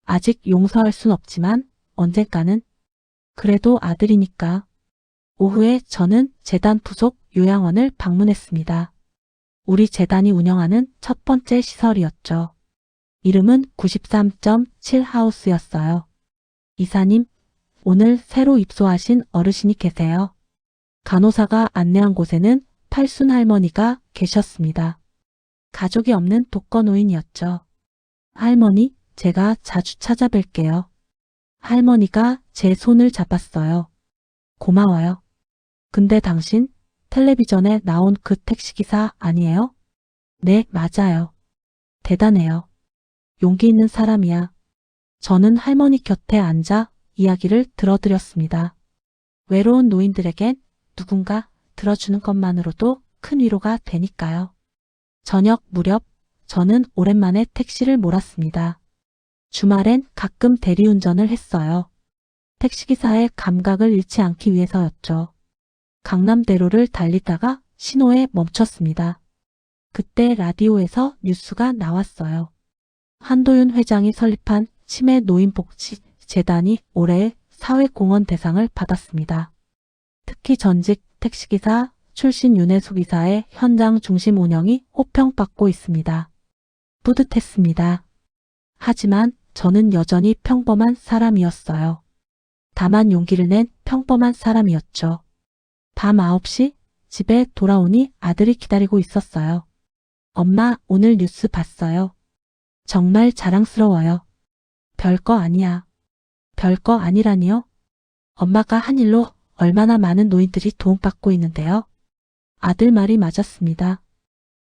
아직 용서할 순 없지만 언젠가는. 그래도 아들이니까. 오후에 저는 재단 부속 요양원을 방문했습니다. 우리 재단이 운영하는 첫 번째 시설이었죠. 이름은 93.7 하우스였어요. 이사님, 오늘 새로 입소하신 어르신이 계세요. 간호사가 안내한 곳에는 팔순 할머니가 계셨습니다. 가족이 없는 독거노인이었죠. 할머니, 제가 자주 찾아뵐게요. 할머니가 제 손을 잡았어요. 고마워요. 근데 당신 텔레비전에 나온 그 택시기사 아니에요? 네, 맞아요. 대단해요. 용기 있는 사람이야. 저는 할머니 곁에 앉아 이야기를 들어드렸습니다. 외로운 노인들에겐 누군가 들어주는 것만으로도 큰 위로가 되니까요. 저녁 무렵 저는 오랜만에 택시를 몰았습니다. 주말엔 가끔 대리운전을 했어요. 택시기사의 감각을 잃지 않기 위해서였죠. 강남대로를 달리다가 신호에 멈췄습니다. 그때 라디오에서 뉴스가 나왔어요. 한도윤 회장이 설립한 치매노인복지재단이 올해 사회공헌 대상을 받았습니다. 특히 전직 택시기사 출신 윤혜숙 이사의 현장 중심 운영이 호평받고 있습니다. 뿌듯했습니다. 하지만 저는 여전히 평범한 사람이었어요. 다만 용기를 낸 평범한 사람이었죠. 밤 9시 집에 돌아오니 아들이 기다리고 있었어요. 엄마, 오늘 뉴스 봤어요. 정말 자랑스러워요. 별거 아니야. 별거 아니라니요? 엄마가 한 일로 얼마나 많은 노인들이 도움받고 있는데요. 아들 말이 맞았습니다.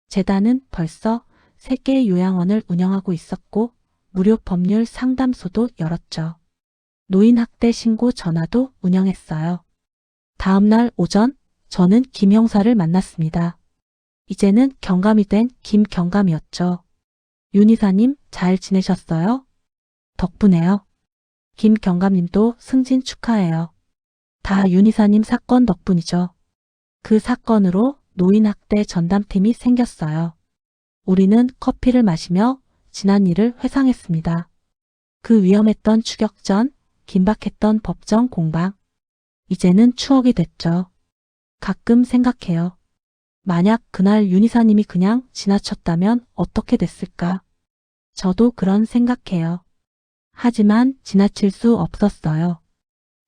재단은 벌써 3개의 요양원을 운영하고 있었고 무료 법률 상담소도 열었죠. 노인학대 신고 전화도 운영했어요. 다음 날 오전 저는 김 형사를 만났습니다. 이제는 경감이 된 김 경감이었죠. 윤 이사님 잘 지내셨어요? 덕분에요. 김 경감님도 승진 축하해요. 다 윤 이사님 사건 덕분이죠. 그 사건으로 노인학대 전담팀이 생겼어요. 우리는 커피를 마시며 지난 일을 회상했습니다. 그 위험했던 추격전, 긴박했던 법정 공방. 이제는 추억이 됐죠. 가끔 생각해요. 만약 그날 윤 이사님이 그냥 지나쳤다면 어떻게 됐을까? 저도 그런 생각해요. 하지만 지나칠 수 없었어요.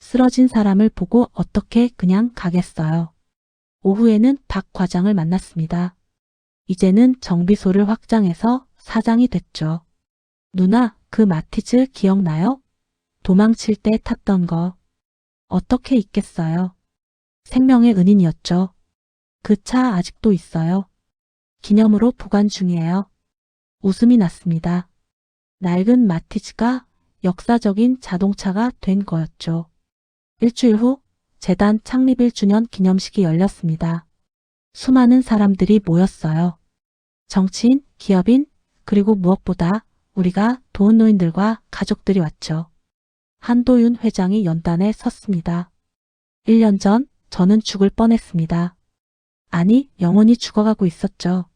쓰러진 사람을 보고 어떻게 그냥 가겠어요. 오후에는 박 과장을 만났습니다. 이제는 정비소를 확장해서 사장이 됐죠. 누나, 그 마티즈 기억나요? 도망칠 때 탔던 거. 어떻게 잊겠어요. 생명의 은인이었죠. 그 차 아직도 있어요. 기념으로 보관 중이에요. 웃음이 났습니다. 낡은 마티즈가 역사적인 자동차가 된 거였죠. 일주일 후 재단 창립 1주년 기념식이 열렸습니다. 수많은 사람들이 모였어요. 정치인, 기업인, 그리고 무엇보다 우리가 도운 노인들과 가족들이 왔죠. 한도윤 회장이 연단에 섰습니다. 1년 전 저는 죽을 뻔했습니다. 아니, 영원히 죽어가고 있었죠.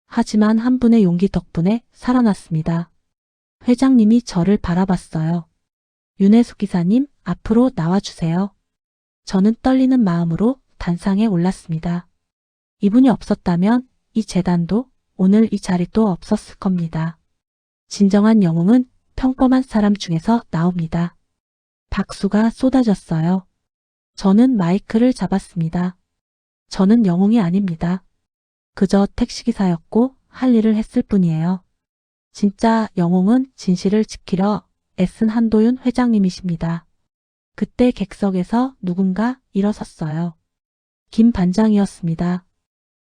하지만 한 분의 용기 덕분에 살아났습니다. 회장님이 저를 바라봤어요. 윤혜숙 기사님, 앞으로 나와주세요. 저는 떨리는 마음으로 단상에 올랐습니다. 이분이 없었다면 이 재단도 오늘 이 자리도 없었을 겁니다. 진정한 영웅은 평범한 사람 중에서 나옵니다. 박수가 쏟아졌어요. 저는 마이크를 잡았습니다. 저는 영웅이 아닙니다. 그저 택시기사였고 할 일을 했을 뿐이에요. 진짜 영웅은 진실을 지키려 애쓴 한도윤 회장님이십니다. 그때 객석에서 누군가 일어섰어요. 김 반장이었습니다.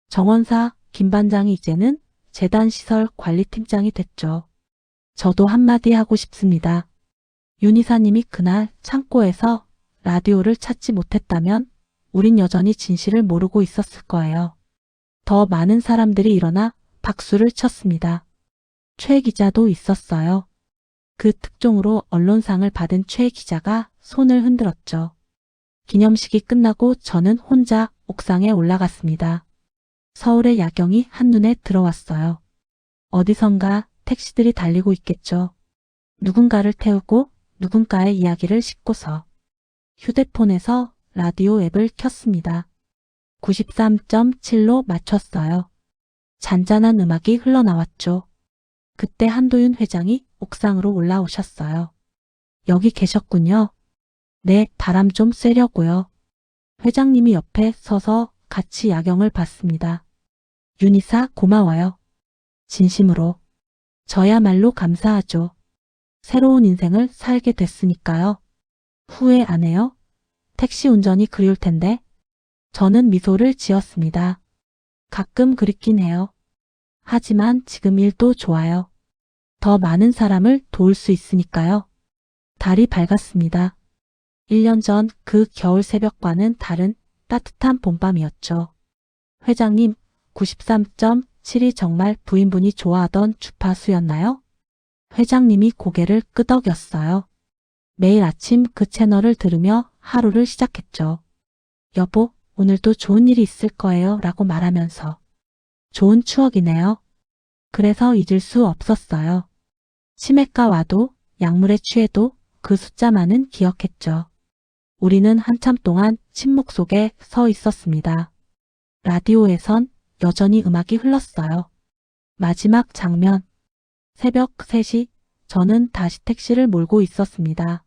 정원사 김 반장이 이제는 재단 시설 관리팀장이 됐죠. 저도 한마디 하고 싶습니다. 윤 이사님이 그날 창고에서 라디오를 찾지 못했다면 우린 여전히 진실을 모르고 있었을 거예요. 더 많은 사람들이 일어나 박수를 쳤습니다. 최 기자도 있었어요. 그 특종으로 언론상을 받은 최 기자가 손을 흔들었죠. 기념식이 끝나고 저는 혼자 옥상에 올라갔습니다. 서울의 야경이 한눈에 들어왔어요. 어디선가 택시들이 달리고 있겠죠. 누군가를 태우고 누군가의 이야기를 싣고서. 휴대폰에서 라디오 앱을 켰습니다. 93.7로 맞췄어요. 잔잔한 음악이 흘러나왔죠. 그때 한도윤 회장이 옥상으로 올라오셨어요. 여기 계셨군요. 네, 바람 좀 쐬려고요. 회장님이 옆에 서서 같이 야경을 봤습니다. 윤이사 고마워요. 진심으로. 저야말로 감사하죠. 새로운 인생을 살게 됐으니까요. 후회 안 해요? 택시 운전이 그리울 텐데. 저는 미소를 지었습니다. 가끔 그립긴 해요. 하지만 지금 일도 좋아요. 더 많은 사람을 도울 수 있으니까요. 달이 밝았습니다. 1년 전 그 겨울 새벽과는 다른 따뜻한 봄밤이었죠. 회장님, 93.7이 정말 부인분이 좋아하던 주파수였나요? 회장님이 고개를 끄덕였어요. 매일 아침 그 채널을 들으며 하루를 시작했죠. 여보, 오늘도 좋은 일이 있을 거예요 라고 말하면서. 좋은 추억이네요. 그래서 잊을 수 없었어요. 치매가 와도 약물에 취해도 그 숫자만은 기억했죠. 우리는 한참 동안 침묵 속에 서 있었습니다. 라디오에선 여전히 음악이 흘렀어요. 마지막 장면. 새벽 3시 저는 다시 택시를 몰고 있었습니다.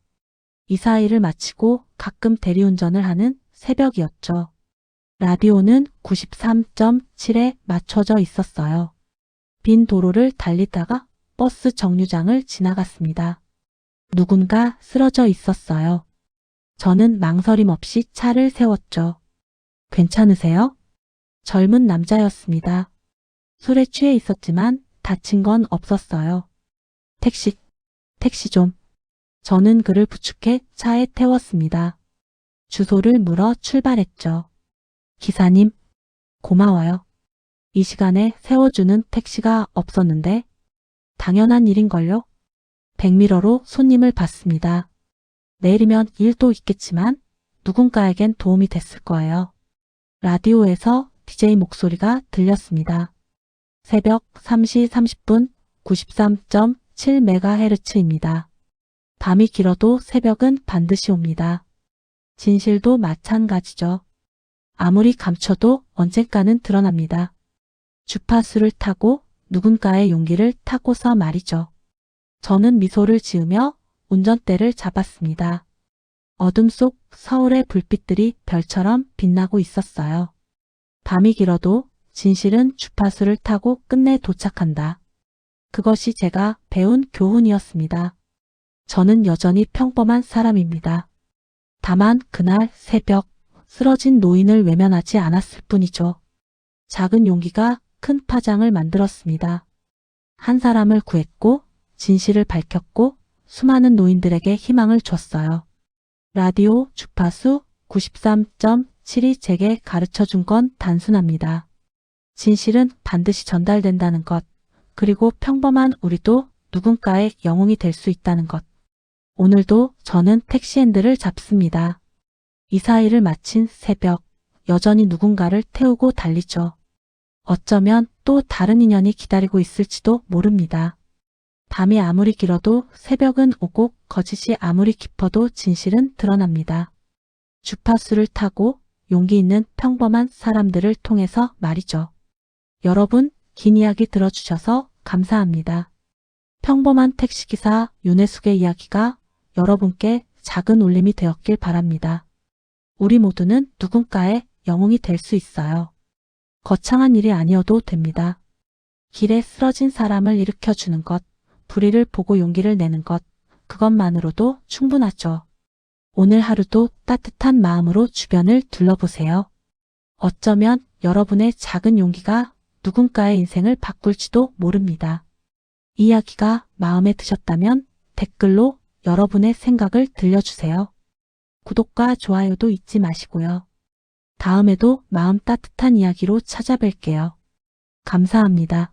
이사 일을 마치고 가끔 대리운전을 하는 새벽이었죠. 라디오는 93.7에 맞춰져 있었어요. 빈 도로를 달리다가 버스 정류장을 지나갔습니다. 누군가 쓰러져 있었어요. 저는 망설임 없이 차를 세웠죠. 괜찮으세요? 젊은 남자였습니다. 술에 취해 있었지만 다친 건 없었어요. 택시 좀. 저는 그를 부축해 차에 태웠습니다. 주소를 물어 출발했죠. 기사님, 고마워요. 이 시간에 세워주는 택시가 없었는데 당연한 일인걸요. 백미러로 손님을 봤습니다. 내일이면 일도 있겠지만 누군가에겐 도움이 됐을 거예요. 라디오에서 DJ 목소리가 들렸습니다. 새벽 3시 30분 93.7MHz입니다. 밤이 길어도 새벽은 반드시 옵니다. 진실도 마찬가지죠. 아무리 감춰도 언젠가는 드러납니다. 주파수를 타고 누군가의 용기를 타고서 말이죠. 저는 미소를 지으며 운전대를 잡았습니다. 어둠 속 서울의 불빛들이 별처럼 빛나고 있었어요. 밤이 길어도 진실은 주파수를 타고 끝내 도착한다. 그것이 제가 배운 교훈이었습니다. 저는 여전히 평범한 사람입니다. 다만 그날 새벽 쓰러진 노인을 외면하지 않았을 뿐이죠. 작은 용기가 큰 파장을 만들었습니다. 한 사람을 구했고 진실을 밝혔고 수많은 노인들에게 희망을 줬어요. 라디오 주파수 93.7이 제게 가르쳐준 건 단순합니다. 진실은 반드시 전달된다는 것, 그리고 평범한 우리도 누군가의 영웅이 될 수 있다는 것. 오늘도 저는 택시핸들을 잡습니다. 이사 일을 마친 새벽, 여전히 누군가를 태우고 달리죠. 어쩌면 또 다른 인연이 기다리고 있을지도 모릅니다. 밤이 아무리 길어도 새벽은 오고 거짓이 아무리 깊어도 진실은 드러납니다. 주파수를 타고 용기 있는 평범한 사람들을 통해서 말이죠. 여러분, 긴 이야기 들어주셔서 감사합니다. 평범한 택시기사 윤혜숙의 이야기가 여러분께 작은 울림이 되었길 바랍니다. 우리 모두는 누군가의 영웅이 될 수 있어요. 거창한 일이 아니어도 됩니다. 길에 쓰러진 사람을 일으켜주는 것, 불의를 보고 용기를 내는 것, 그것만으로도 충분하죠. 오늘 하루도 따뜻한 마음으로 주변을 둘러보세요. 어쩌면 여러분의 작은 용기가 누군가의 인생을 바꿀지도 모릅니다. 이야기가 마음에 드셨다면 댓글로 여러분의 생각을 들려주세요. 구독과 좋아요도 잊지 마시고요. 다음에도 마음 따뜻한 이야기로 찾아뵐게요. 감사합니다.